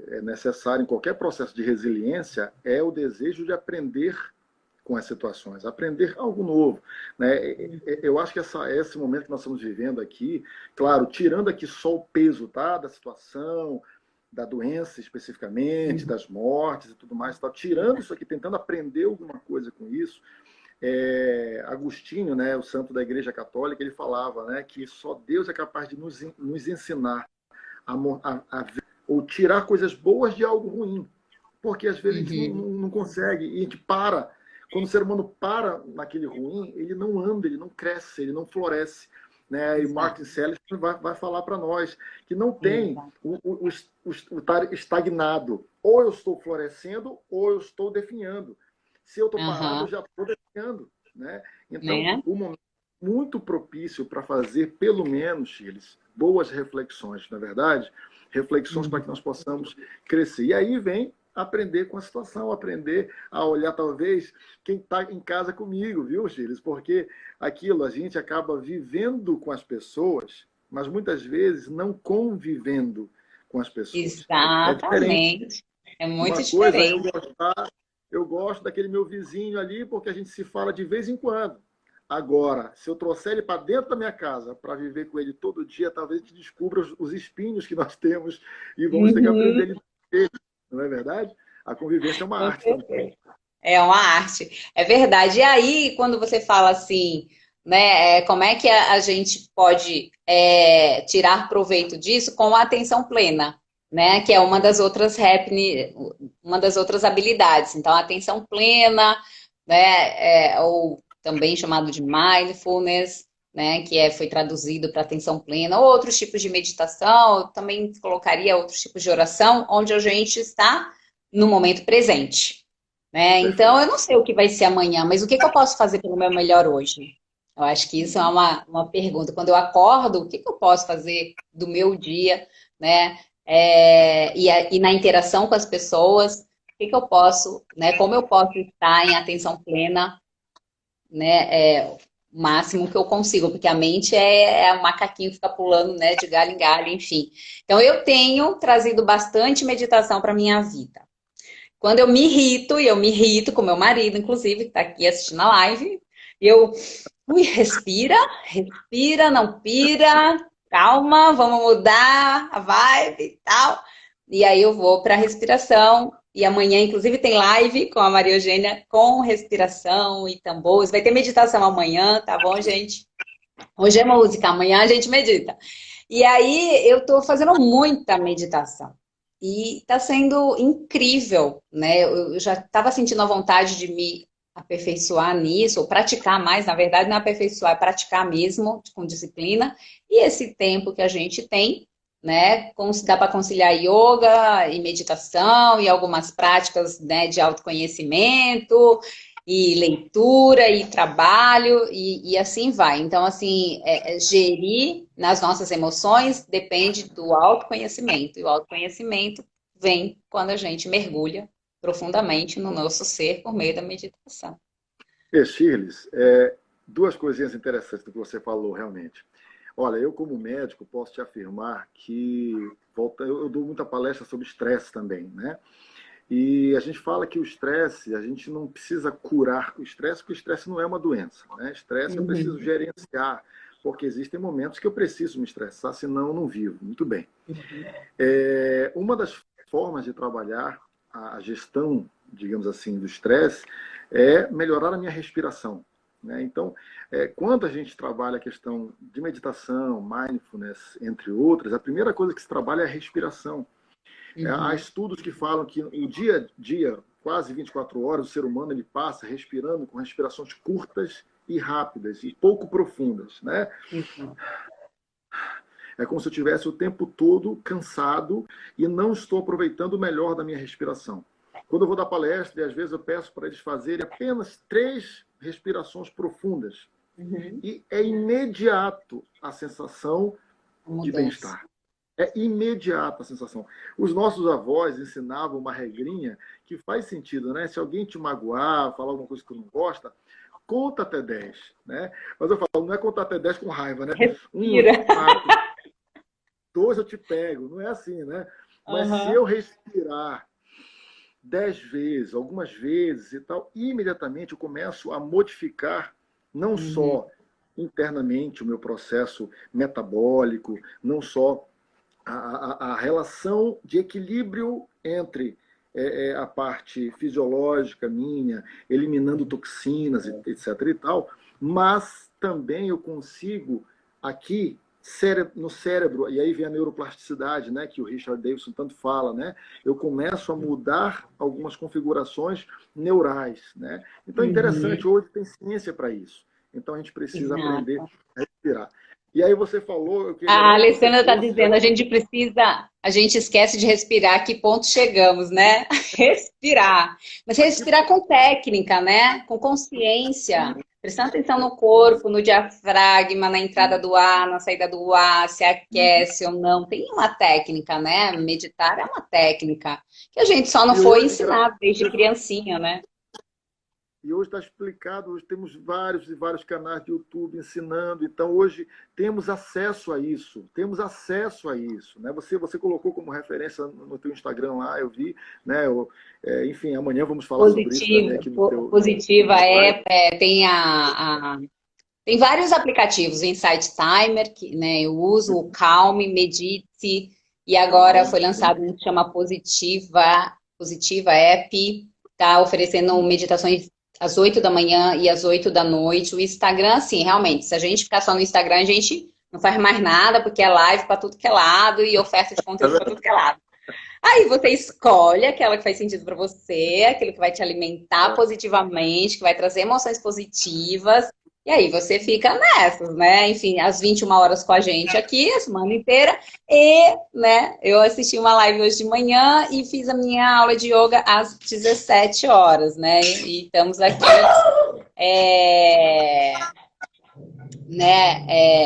é necessária em qualquer processo de resiliência é o desejo de aprender com as situações, aprender algo novo, né? Eu acho que esse momento que nós estamos vivendo aqui, claro, tirando aqui só o peso, tá, da situação, da doença especificamente, das mortes e tudo mais, tá, tirando isso aqui, tentando aprender alguma coisa com isso. Agostinho, né, o santo da Igreja Católica, ele falava, né, que só Deus é capaz de nos ensinar a ver, ou tirar coisas boas de algo ruim, porque às vezes a gente não consegue e a gente para. Quando o ser humano para naquele ruim, ele não anda, ele não cresce, ele não floresce. Né? E Martin Seligman vai falar para nós que não tem o estar estagnado. Ou eu estou florescendo, ou eu estou definhando. Se eu estou parado, eu já estou definhando. Né? Então, o momento muito propício para fazer, pelo menos, Chiles, boas reflexões, na verdade, reflexões para que nós possamos crescer. E aí vem aprender com a situação, aprender a olhar, talvez, quem está em casa comigo, viu, Chiles? Porque aquilo, a gente acaba vivendo com as pessoas, mas muitas vezes não convivendo com as pessoas. Exatamente. É muito uma diferente. Coisa eu gosto daquele meu vizinho ali, porque a gente se fala de vez em quando. Agora, se eu trouxer ele para dentro da minha casa para viver com ele todo dia, talvez a gente descubra os espinhos que nós temos e vamos ter que aprender ele. Não é verdade? A convivência é uma arte também. É uma arte, é verdade. E aí, quando você fala assim, né, como é que a gente pode tirar proveito disso com a atenção plena, né? Que é uma das outras habilidades. Então, a atenção plena, né, ou também chamado de mindfulness, né, que foi traduzido para atenção plena, ou outros tipos de meditação, eu também colocaria outros tipos de oração, onde a gente está no momento presente. Né? Então, eu não sei o que vai ser amanhã, mas o que eu posso fazer pelo meu melhor hoje? Eu acho que isso é uma pergunta. Quando eu acordo, o que eu posso fazer do meu dia, né? E na interação com as pessoas, o que eu posso, né? Como eu posso estar em atenção plena, né? O máximo que eu consigo, porque a mente é um macaquinho que fica pulando, né? De galho em galho, enfim. Então, eu tenho trazido bastante meditação para minha vida. Quando eu me irrito, e eu me irrito com meu marido, inclusive, que está aqui assistindo a live, respira, não pira, calma, vamos mudar a vibe e tal. E aí eu vou para a respiração. E amanhã, inclusive, tem live com a Maria Eugênia com respiração e tambores. Vai ter meditação amanhã, tá bom, gente? Hoje é música, amanhã a gente medita. E aí eu estou fazendo muita meditação. E está sendo incrível, né? Eu já estava sentindo a vontade de me aperfeiçoar nisso, ou praticar mais, na verdade, não é aperfeiçoar, é praticar mesmo, com disciplina. E esse tempo que a gente tem, né? Dá para conciliar yoga e meditação e algumas práticas, né, de autoconhecimento e leitura e trabalho e assim vai. Então, assim, gerir nas nossas emoções depende do autoconhecimento. E o autoconhecimento vem quando a gente mergulha profundamente no nosso ser por meio da meditação. Shirles, duas coisinhas interessantes do que você falou, realmente. Olha, eu como médico posso te afirmar que eu dou muita palestra sobre estresse também, né? E a gente fala que o estresse, a gente não precisa curar o estresse, porque o estresse não é uma doença. Né? Estresse eu preciso gerenciar, porque existem momentos que eu preciso me estressar, senão eu não vivo. Muito bem. Uma das formas de trabalhar a gestão, digamos assim, do estresse é melhorar a minha respiração. Né? Então, quando a gente trabalha a questão de meditação, mindfulness, entre outras, a primeira coisa que se trabalha é a respiração. Há estudos que falam que o dia a dia, quase 24 horas, o ser humano ele passa respirando com respirações curtas e rápidas e pouco profundas, né? Uhum. É como se eu estivesse o tempo todo cansado e não estou aproveitando o melhor da minha respiração. Quando eu vou dar palestra, e às vezes eu peço para eles fazerem apenas 3 respirações profundas. Uhum. E é imediato a sensação de bem-estar. É imediata a sensação. Os nossos avós ensinavam uma regrinha que faz sentido, né? Se alguém te magoar, falar alguma coisa que tu não gosta, conta até 10, né? Mas eu falo, não é contar até 10 com raiva, né? Respira. 1, 4, 2 eu te pego. Não é assim, né? Mas se eu respirar 10 vezes, algumas vezes e tal, imediatamente eu começo a modificar não só internamente o meu processo metabólico, não só a relação de equilíbrio entre a parte fisiológica minha, eliminando toxinas, etc. e tal, mas também eu consigo aqui no cérebro, e aí vem a neuroplasticidade, né, que o Richard Davidson tanto fala, né? Eu começo a mudar algumas configurações neurais, né? Então é interessante, hoje tem ciência para isso. Então a gente precisa aprender a respirar. E aí você falou... A Alessandra está dizendo, a gente esquece de respirar, que ponto chegamos, né? Respirar. Mas respirar com técnica, né? Com consciência. Prestando atenção no corpo, no diafragma, na entrada do ar, na saída do ar, se aquece ou não. Tem uma técnica, né? Meditar é uma técnica. Que a gente só não foi ensinado desde criancinha, né? E hoje está explicado, hoje temos vários e vários canais de YouTube ensinando, então hoje temos acesso a isso, né? Você colocou como referência no teu Instagram lá, eu vi, né? Enfim, amanhã vamos falar sobre isso também aqui no teu... Positiva tem vários aplicativos, o Insight Timer, que, né, eu uso, o Calm, Medite, e agora foi lançado um que chama Positiva App, está oferecendo meditações às 8 da manhã e às 8 da noite. O Instagram, assim, realmente, se a gente ficar só no Instagram, a gente não faz mais nada, porque é live para tudo que é lado e oferta de conteúdo para tudo que é lado. Aí você escolhe aquela que faz sentido para você, aquilo que vai te alimentar positivamente, que vai trazer emoções positivas, e aí você fica nessas, né? Enfim, às 21 horas com a gente aqui, a semana inteira, e, né, eu assisti uma live hoje de manhã e fiz a minha aula de yoga às 17 horas, né? E estamos aqui,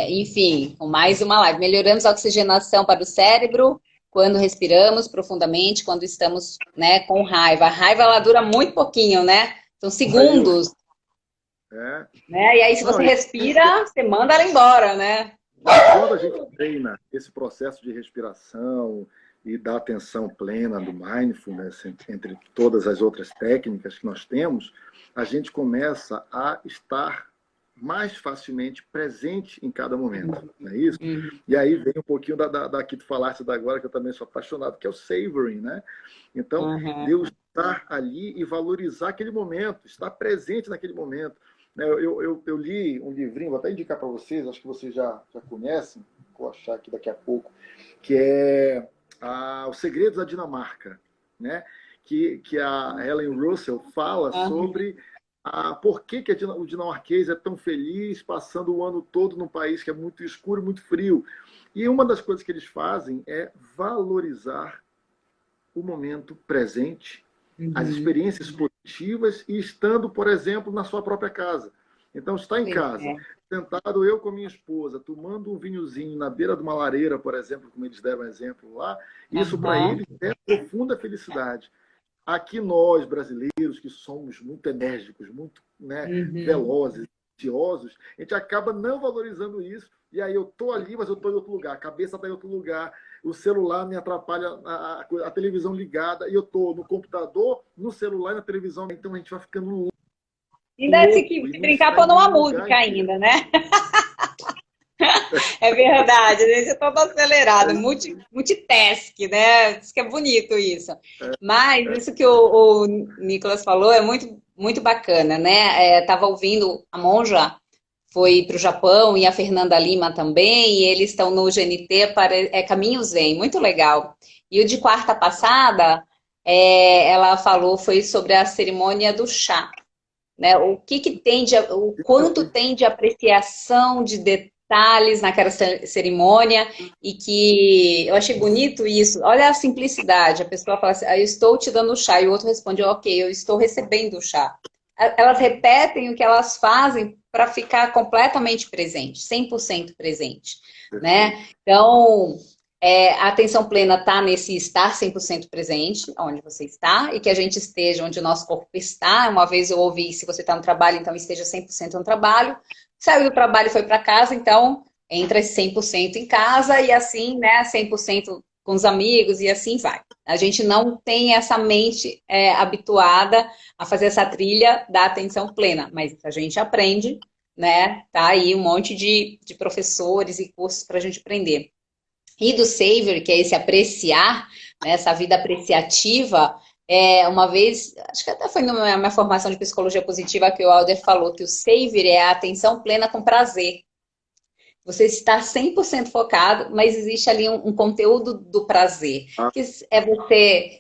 enfim, com mais uma live. Melhoramos a oxigenação para o cérebro quando respiramos profundamente, quando estamos, né, com raiva. A raiva, ela dura muito pouquinho, né? São segundos. Né? E aí, se você respira, você manda ela embora, né? Quando a gente treina esse processo de respiração e da atenção plena, do mindfulness, entre todas as outras técnicas que nós temos, a gente começa a estar mais facilmente presente em cada momento, não é isso? E aí vem um pouquinho da que tu falaste da agora, que eu também sou apaixonado, que é o savoring, né? Então, eu estar ali e valorizar aquele momento, estar presente naquele momento. Eu li um livrinho, vou até indicar para vocês, acho que vocês já conhecem, vou achar aqui daqui a pouco, que é Os Segredos da Dinamarca, né? Que a Ellen Russell fala sobre por que o dinamarquês é tão feliz passando o ano todo num país que é muito escuro, muito frio. E uma das coisas que eles fazem é valorizar o momento presente, as experiências positivas e estando, por exemplo, na sua própria casa. Então, está em casa, sentado eu com a minha esposa, tomando um vinhozinho na beira de uma lareira, por exemplo, como eles deram exemplo lá, isso para eles é profunda felicidade. Aqui nós, brasileiros, que somos muito enérgicos, muito, né, velozes, ansiosos, a gente acaba não valorizando isso. E aí eu estou ali, mas eu estou em outro lugar. A cabeça está em outro lugar. O celular me atrapalha, a televisão ligada. E eu estou no computador, no celular e na televisão. Então a gente vai ficando louco. Ainda se brincar, pondo uma música ainda, né? É verdade, a gente é todo acelerado, multitask, né? Diz que é bonito isso. Mas isso que o Nicolas falou é muito, muito bacana, né? Tava ouvindo a Monja, foi para o Japão, e a Fernanda Lima também, e eles estão no GNT, Caminho Zen, muito legal. E o de quarta passada, ela falou foi sobre a cerimônia do chá, né? O que que tem o quanto tem de apreciação de detalhes naquela cerimônia e que eu achei bonito isso. Olha a simplicidade. A pessoa fala assim, eu estou te dando o chá, e o outro responde, ok, eu estou recebendo o chá. Elas repetem o que elas fazem para ficar completamente presente, 100% presente, né? Então, a atenção plena está nesse estar 100% presente, onde você está, e que a gente esteja onde o nosso corpo está. Uma vez eu ouvi, se você está no trabalho, então esteja 100% no trabalho. Saiu do trabalho e foi para casa, então entra 100% em casa e assim, né, 100% com os amigos e assim vai. A gente não tem essa mente habituada a fazer essa trilha da atenção plena, mas a gente aprende, né? Tá aí um monte de professores e cursos para a gente aprender. E do savor, que é esse apreciar, né, essa vida apreciativa, uma vez, acho que até foi na minha formação de psicologia positiva que o Alder falou que o savor é a atenção plena com prazer. Você está 100% focado, mas existe ali um conteúdo do prazer, que é você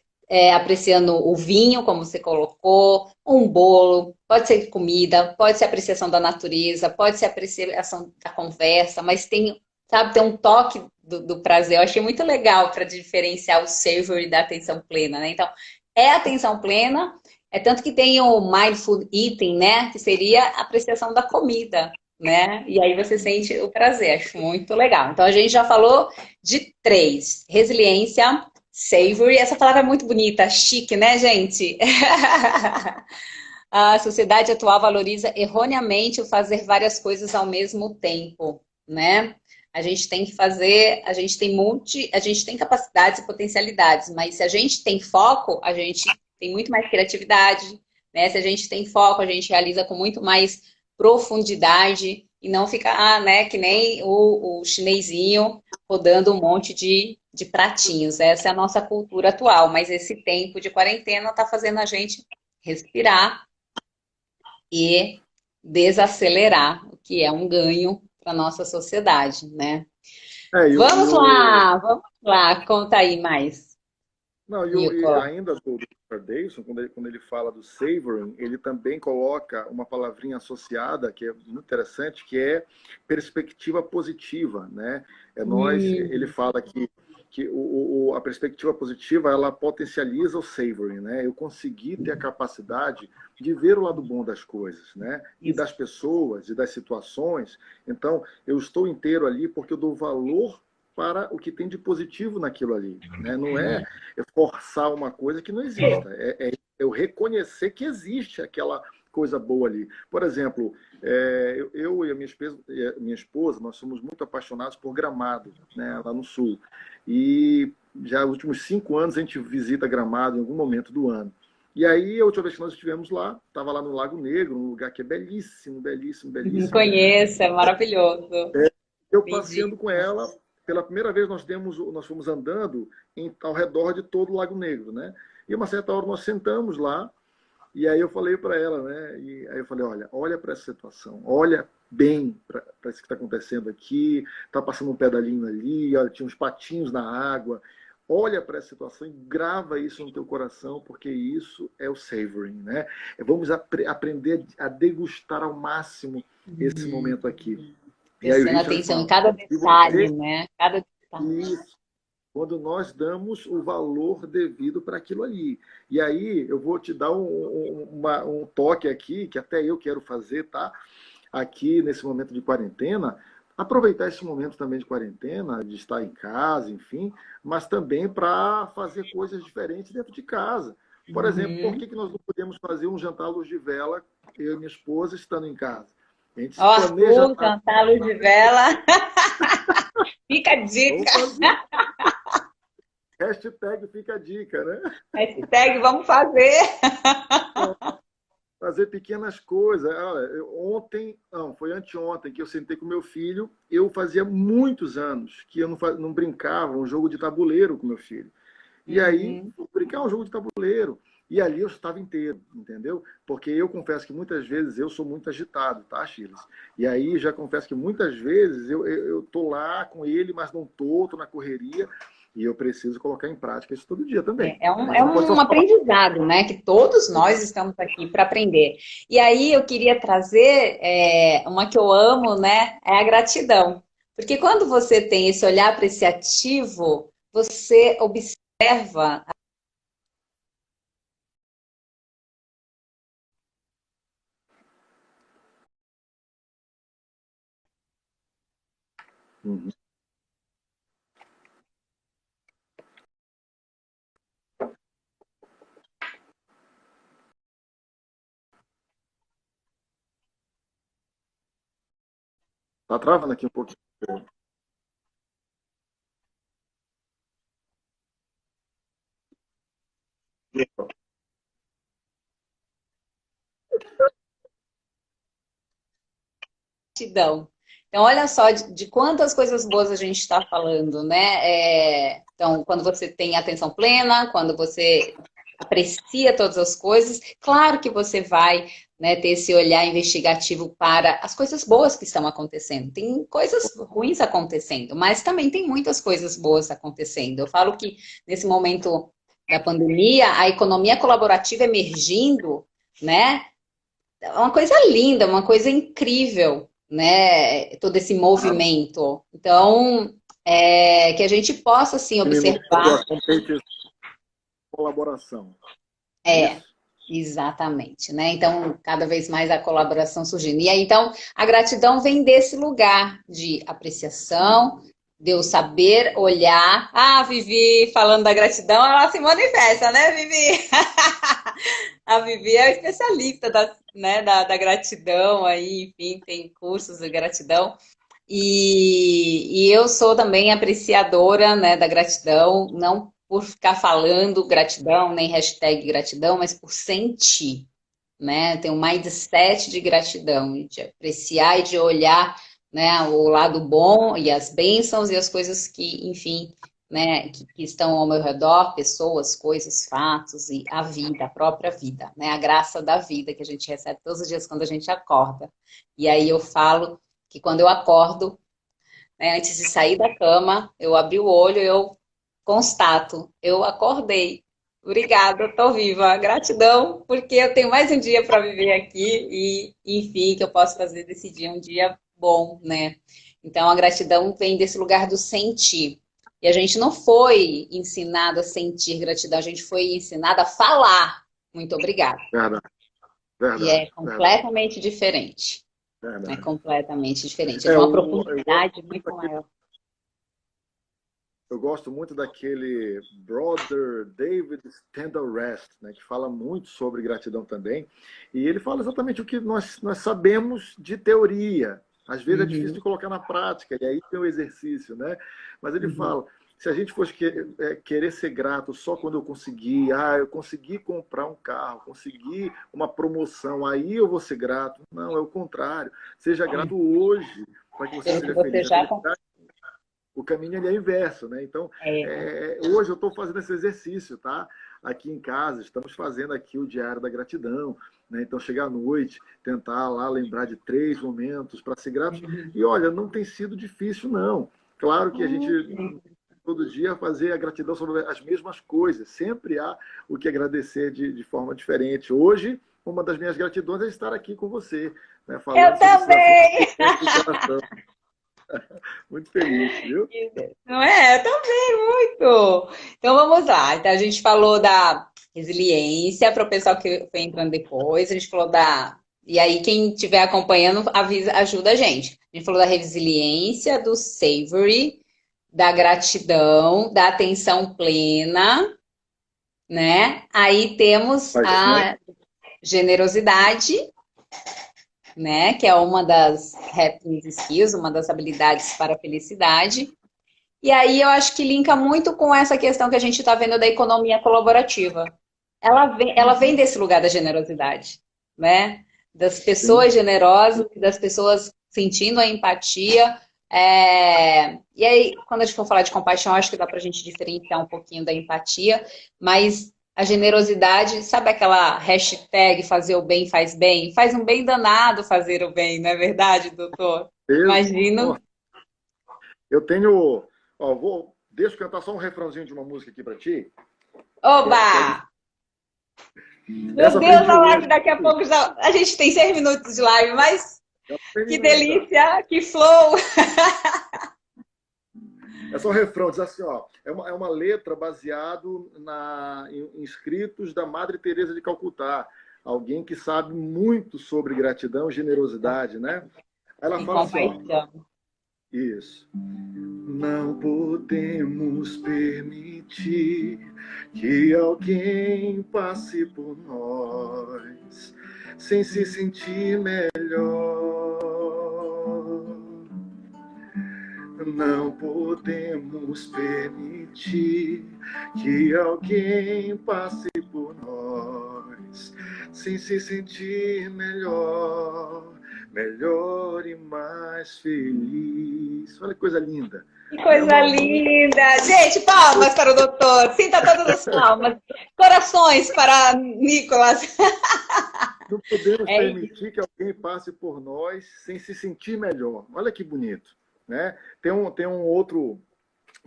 apreciando o vinho, como você colocou, um bolo, pode ser comida, pode ser apreciação da natureza, pode ser apreciação da conversa, mas tem, sabe, tem um toque do prazer. Eu achei muito legal para diferenciar o savory da atenção plena, né? Então, é atenção plena, é tanto que tem o mindful eating, né? Que seria a apreciação da comida, né? E aí você sente o prazer, acho muito legal. Então a gente já falou de 3: resiliência, savory. Essa palavra é muito bonita, chique, né, gente? A sociedade atual valoriza erroneamente o fazer várias coisas ao mesmo tempo, né? A gente tem que fazer, a gente tem capacidades e potencialidades, mas se a gente tem foco, a gente tem muito mais criatividade, né? Se a gente tem foco, a gente realiza com muito mais profundidade e não fica, né, que nem o chinesinho rodando um monte de pratinhos. Essa é a nossa cultura atual, mas esse tempo de quarentena está fazendo a gente respirar e desacelerar, o que é um ganho para a nossa sociedade, né? Vamos lá, conta aí mais, Não, e Nicola. ainda do Dr. Dayson, quando ele fala do savoring, ele também coloca uma palavrinha associada que é muito interessante, que é perspectiva positiva, né? Ele fala que a perspectiva positiva, ela potencializa o savoring, né? Eu consegui ter a capacidade de ver o lado bom das coisas, né? E das pessoas, e das situações. Então, eu estou inteiro ali porque eu dou valor para o que tem de positivo naquilo ali, né? Não é forçar uma coisa que não exista, é eu reconhecer que existe aquela coisa boa ali. Por exemplo, eu e a minha esposa, nós somos muito apaixonados por Gramado, né, lá no sul. E já nos últimos 5 anos a gente visita Gramado em algum momento do ano. E aí, a última vez que nós estivemos lá, estava lá no Lago Negro, um lugar que é belíssimo, belíssimo, belíssimo. Conheço, é maravilhoso. Eu passeando com ela, pela primeira vez nós fomos andando ao redor de todo o Lago Negro, né? E uma certa hora nós sentamos lá, e aí eu falei para ela, né? E aí eu falei, olha para essa situação, olha bem para isso que está acontecendo aqui, está passando um pedalinho ali, olha, tinha uns patinhos na água. Olha para essa situação e grava isso no teu coração, porque isso é o savoring, né? Vamos aprender a degustar ao máximo esse momento aqui. Prestando atenção em cada detalhe, né? Cada detalhe. Isso. Quando nós damos o valor devido para aquilo ali. E aí eu vou te dar um toque aqui, que até eu quero fazer, tá? Aqui nesse momento de quarentena, aproveitar esse momento também de quarentena, de estar em casa, enfim, mas também para fazer coisas diferentes dentro de casa. Por exemplo, por que nós não podemos fazer um jantar à luz de vela, eu e minha esposa, estando em casa? A gente se planeja... jantar à luz de vela. Fica a dica. Hashtag fica a dica, né? Hashtag vamos fazer. Fazer pequenas coisas. Foi anteontem que eu sentei com meu filho. Eu fazia muitos anos que eu não brincava um jogo de tabuleiro com meu filho. E aí, brincar um jogo de tabuleiro. E ali eu estava inteiro, entendeu? Porque eu confesso que muitas vezes eu sou muito agitado, tá, Chiles? E aí já confesso que muitas vezes eu tô lá com ele, mas não tô na correria. E eu preciso colocar em prática isso todo dia também. É um aprendizado, né? Que todos nós estamos aqui para aprender. E aí eu queria trazer uma que eu amo, né? É a gratidão. Porque quando você tem esse olhar apreciativo, você observa. Uhum. Tá travando aqui um pouquinho. Gratidão. Então, olha só de quantas coisas boas a gente está falando, né? Então, quando você tem atenção plena, quando você aprecia todas as coisas, claro que você vai, né, ter esse olhar investigativo para as coisas boas que estão acontecendo. Tem coisas ruins acontecendo, mas também tem muitas coisas boas acontecendo. Eu falo que nesse momento da pandemia, a economia colaborativa emergindo, né? É uma coisa linda, uma coisa incrível, né? Todo esse Ah, movimento. Então, que a gente possa, assim, diminuindo observar. a competição, colaboração. Não é É, isso? exatamente, né? Então, cada vez mais a colaboração surgindo. E aí, então, a gratidão vem desse lugar de apreciação, de eu saber olhar. Ah, Vivi, falando da gratidão, ela se manifesta, né, Vivi? A Vivi é especialista da gratidão aí, enfim, tem cursos de gratidão. E eu sou também apreciadora, né, da gratidão, não por ficar falando gratidão, nem hashtag gratidão, mas por sentir, né? Tem um mindset de gratidão, de apreciar e de olhar, né, o lado bom e as bênçãos e as coisas que, enfim, né, que estão ao meu redor, pessoas, coisas, fatos e a vida, a própria vida, né? A graça da vida que a gente recebe todos os dias quando a gente acorda. E aí eu falo que quando eu acordo, né, antes de sair da cama, eu abri o olho, eu constato, eu acordei. Obrigada, estou viva. Gratidão, porque eu tenho mais um dia para viver aqui e, enfim, que eu posso fazer desse dia um dia bom, né? Então, a gratidão vem desse lugar do sentir. E a gente não foi ensinado a sentir gratidão, a gente foi ensinado a falar. Muito obrigada. Verdade, E é verdade, verdade, completamente diferente. É verdade. completamente diferente. É de É, uma eu gosto profundidade muito muito maior. Eu gosto muito daquele brother David Steindl-Rast, né, que fala muito sobre gratidão também. E ele fala exatamente o que nós sabemos de teoria. Às vezes é difícil de Uhum, colocar na prática, e aí tem o exercício, né? Mas ele uhum. fala, se a gente fosse querer ser grato só quando eu conseguir, eu consegui comprar um carro, consegui uma promoção, aí eu vou ser grato. Não, é o contrário. Seja grato hoje, para que você Pelo que seja você feliz. A já felicidade, o caminho ele é inverso, né? Então, é. hoje eu estou fazendo esse exercício, tá? Aqui em casa, estamos fazendo aqui o Diário da Gratidão, né? Então, chegar à noite, tentar lá lembrar de 3 momentos para ser grato. Uhum. E olha, não tem sido difícil, não. Claro que a gente Uhum. todo dia fazer a gratidão sobre as mesmas coisas. Sempre há o que agradecer de forma diferente. Hoje, uma das minhas gratidões é estar aqui com você, né? Eu Falando sobre esses assuntos que também! mexem o coração. Muito feliz, viu? Não é? Eu também, muito! Então vamos lá. Então a gente falou da resiliência para o pessoal que foi entrando depois, a gente falou da. E aí, quem estiver acompanhando, avisa, ajuda a gente. A gente falou da resiliência, do savory, da gratidão, da atenção plena, né? Aí temos Paixão. a generosidade, né? Que é uma das happiness skills, uma das habilidades para a felicidade. E aí eu acho que linka muito com essa questão que a gente está vendo da economia colaborativa. Ela vem Uhum. desse lugar da generosidade, né? Das Sim. pessoas generosas, das pessoas sentindo a empatia. E aí, quando a gente for falar de compaixão, acho que dá para a gente diferenciar um pouquinho da empatia, mas a generosidade, sabe aquela hashtag fazer o bem faz bem? Faz um bem danado fazer o bem, não é verdade, doutor? Mesmo. Imagino. Nossa, eu tenho. Ó, deixa eu cantar só um refrãozinho de uma música aqui para ti. Oba! Meu Deus, a live daqui a pouco já... A gente tem 6 minutos de live, mas que delícia, que flow! É só um refrão, diz assim, ó, é uma letra baseado em escritos da Madre Teresa de Calcutá, alguém que sabe muito sobre gratidão e generosidade, né? Ela fala assim, ó, isso. Não podemos permitir que alguém passe por nós sem se sentir melhor. Não podemos permitir que alguém passe por nós sem se sentir melhor, melhor e mais feliz. Olha que coisa linda. Que coisa linda! Gente, palmas para o doutor. Sinta todas as palmas. Corações para Nicolas. Não podemos permitir que alguém passe por nós sem se sentir melhor. Olha que bonito. Né? Tem um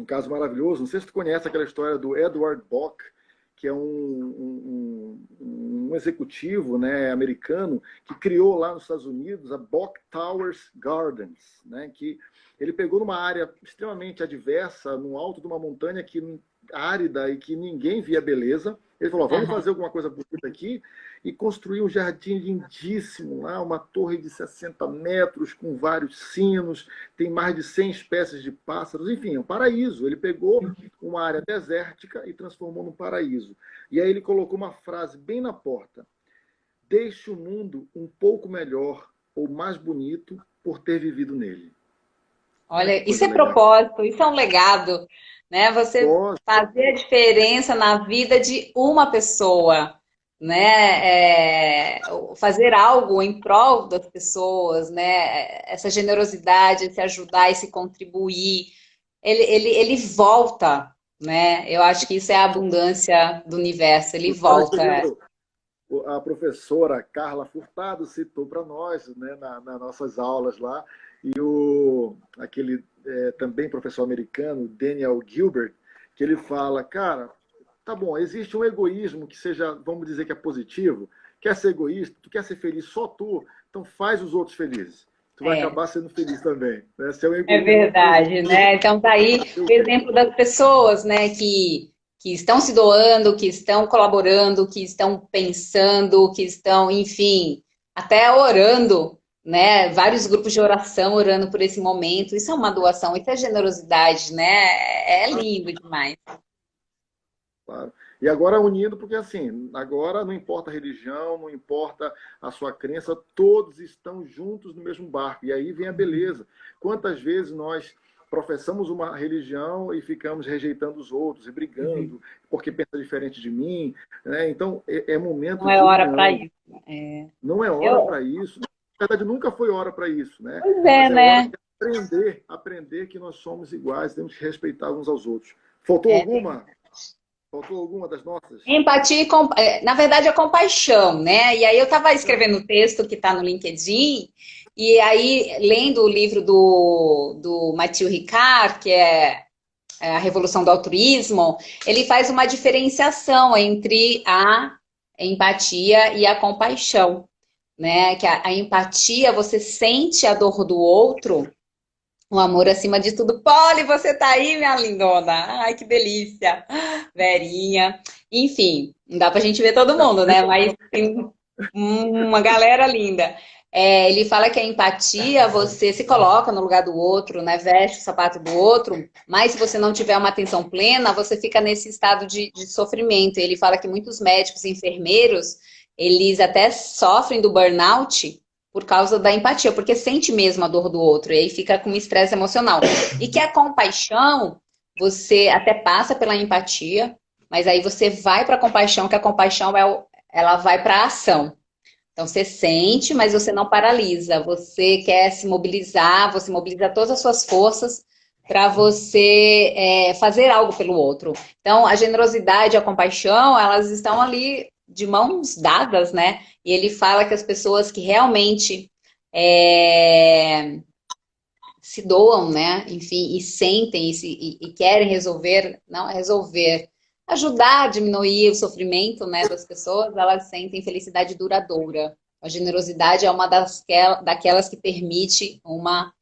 caso maravilhoso, não sei se tu conhece aquela história do Edward Bock, que é um executivo, né, americano que criou lá nos Estados Unidos a Bock Towers Gardens, né, que ele pegou numa área extremamente adversa, no alto de uma montanha árida e que ninguém via beleza. Ele falou, vamos fazer alguma coisa bonita aqui, e construiu um jardim lindíssimo lá, uma torre de 60 metros com vários sinos, tem mais de 100 espécies de pássaros, enfim, é um paraíso. Ele pegou uma área desértica e transformou num paraíso. E aí ele colocou uma frase bem na porta: deixe o mundo um pouco melhor ou mais bonito por ter vivido nele. Olha, isso é propósito, isso é um legado, né? Você fazer a diferença na vida de uma pessoa, né? Fazer algo em prol das pessoas, né? Essa generosidade, esse ajudar, esse contribuir, ele volta, né? Eu acho que isso é a abundância do universo, ele volta. A professora Carla Furtado citou para nós, né, nas nossas aulas lá, e aquele também professor americano, Daniel Gilbert, que ele fala, cara, tá bom, existe um egoísmo que seja, vamos dizer que é positivo, quer ser egoísta, tu quer ser feliz só tu, então faz os outros felizes. Tu vai acabar sendo feliz também. Né? Se é, um egoísmo, é verdade, né? Então tá aí o exemplo das pessoas, né, que estão se doando, que estão colaborando, que estão pensando, que estão, enfim, até orando, né? Vários grupos de oração orando por esse momento. Isso é uma doação, isso é generosidade, né? É lindo demais. Claro. E agora unindo, porque assim, agora não importa a religião, não importa a sua crença, todos estão juntos no mesmo barco. E aí vem a beleza. Quantas vezes nós professamos uma religião e ficamos rejeitando os outros, e brigando, porque pensa diferente de mim, né? Então, é momento não é hora para isso. Não é hora para isso. Na verdade, nunca foi hora para isso, né? Pois é, né? Hora de aprender que nós somos iguais, temos que respeitar uns aos outros. Faltou alguma? Faltou alguma das nossas? Empatia e na verdade, a compaixão, né? E aí eu estava escrevendo o texto que está no LinkedIn, e aí, lendo o livro do Mathieu Ricard, que é A Revolução do Altruísmo, ele faz uma diferenciação entre a empatia e a compaixão, né? Que a empatia, você sente a dor do outro, o amor acima de tudo. Polly, você tá aí, minha lindona? Ai, que delícia. Verinha. Enfim, não dá pra gente ver todo mundo, né? Mas tem uma galera linda. Ele fala que a empatia, você se coloca no lugar do outro, né? Veste o sapato do outro, mas se você não tiver uma atenção plena, você fica nesse estado de sofrimento. Ele fala que muitos médicos e enfermeiros, eles até sofrem do burnout por causa da empatia, porque sente mesmo a dor do outro, e aí fica com um estresse emocional. E que a compaixão, você até passa pela empatia, mas aí você vai para a compaixão, que a compaixão ela vai para a ação. Então, você sente, mas você não paralisa. Você quer se mobilizar, você mobiliza todas as suas forças para você fazer algo pelo outro. Então, a generosidade e a compaixão, elas estão ali de mãos dadas, né? E ele fala que as pessoas que realmente se doam, né? Enfim, e sentem e querem resolver, não resolver, ajudar a diminuir o sofrimento, né, das pessoas, elas sentem felicidade duradoura. A generosidade é uma daquelas que permite uma,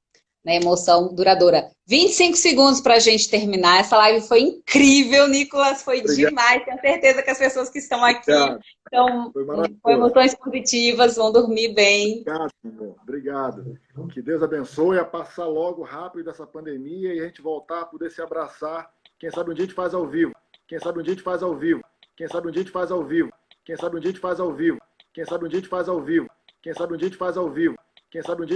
né, emoção duradoura. 25 segundos para a gente terminar. Essa live foi incrível, Nicolas, foi Obrigado. demais. Tenho certeza que as pessoas que estão aqui Obrigado. estão Foi com maravilhoso. emoções positivas, vão dormir bem. Obrigado, amor. Obrigado. Que Deus abençoe a passar logo rápido dessa pandemia e a gente voltar a poder se abraçar. Quem sabe um dia a gente faz ao vivo. Quem sabe um dia a gente faz ao vivo. Quem sabe um dia a gente faz ao vivo. Quem sabe um dia a gente faz ao vivo. Quem sabe um dia a gente faz ao vivo. Quem sabe um dia a gente faz ao vivo. Quem sabe um dia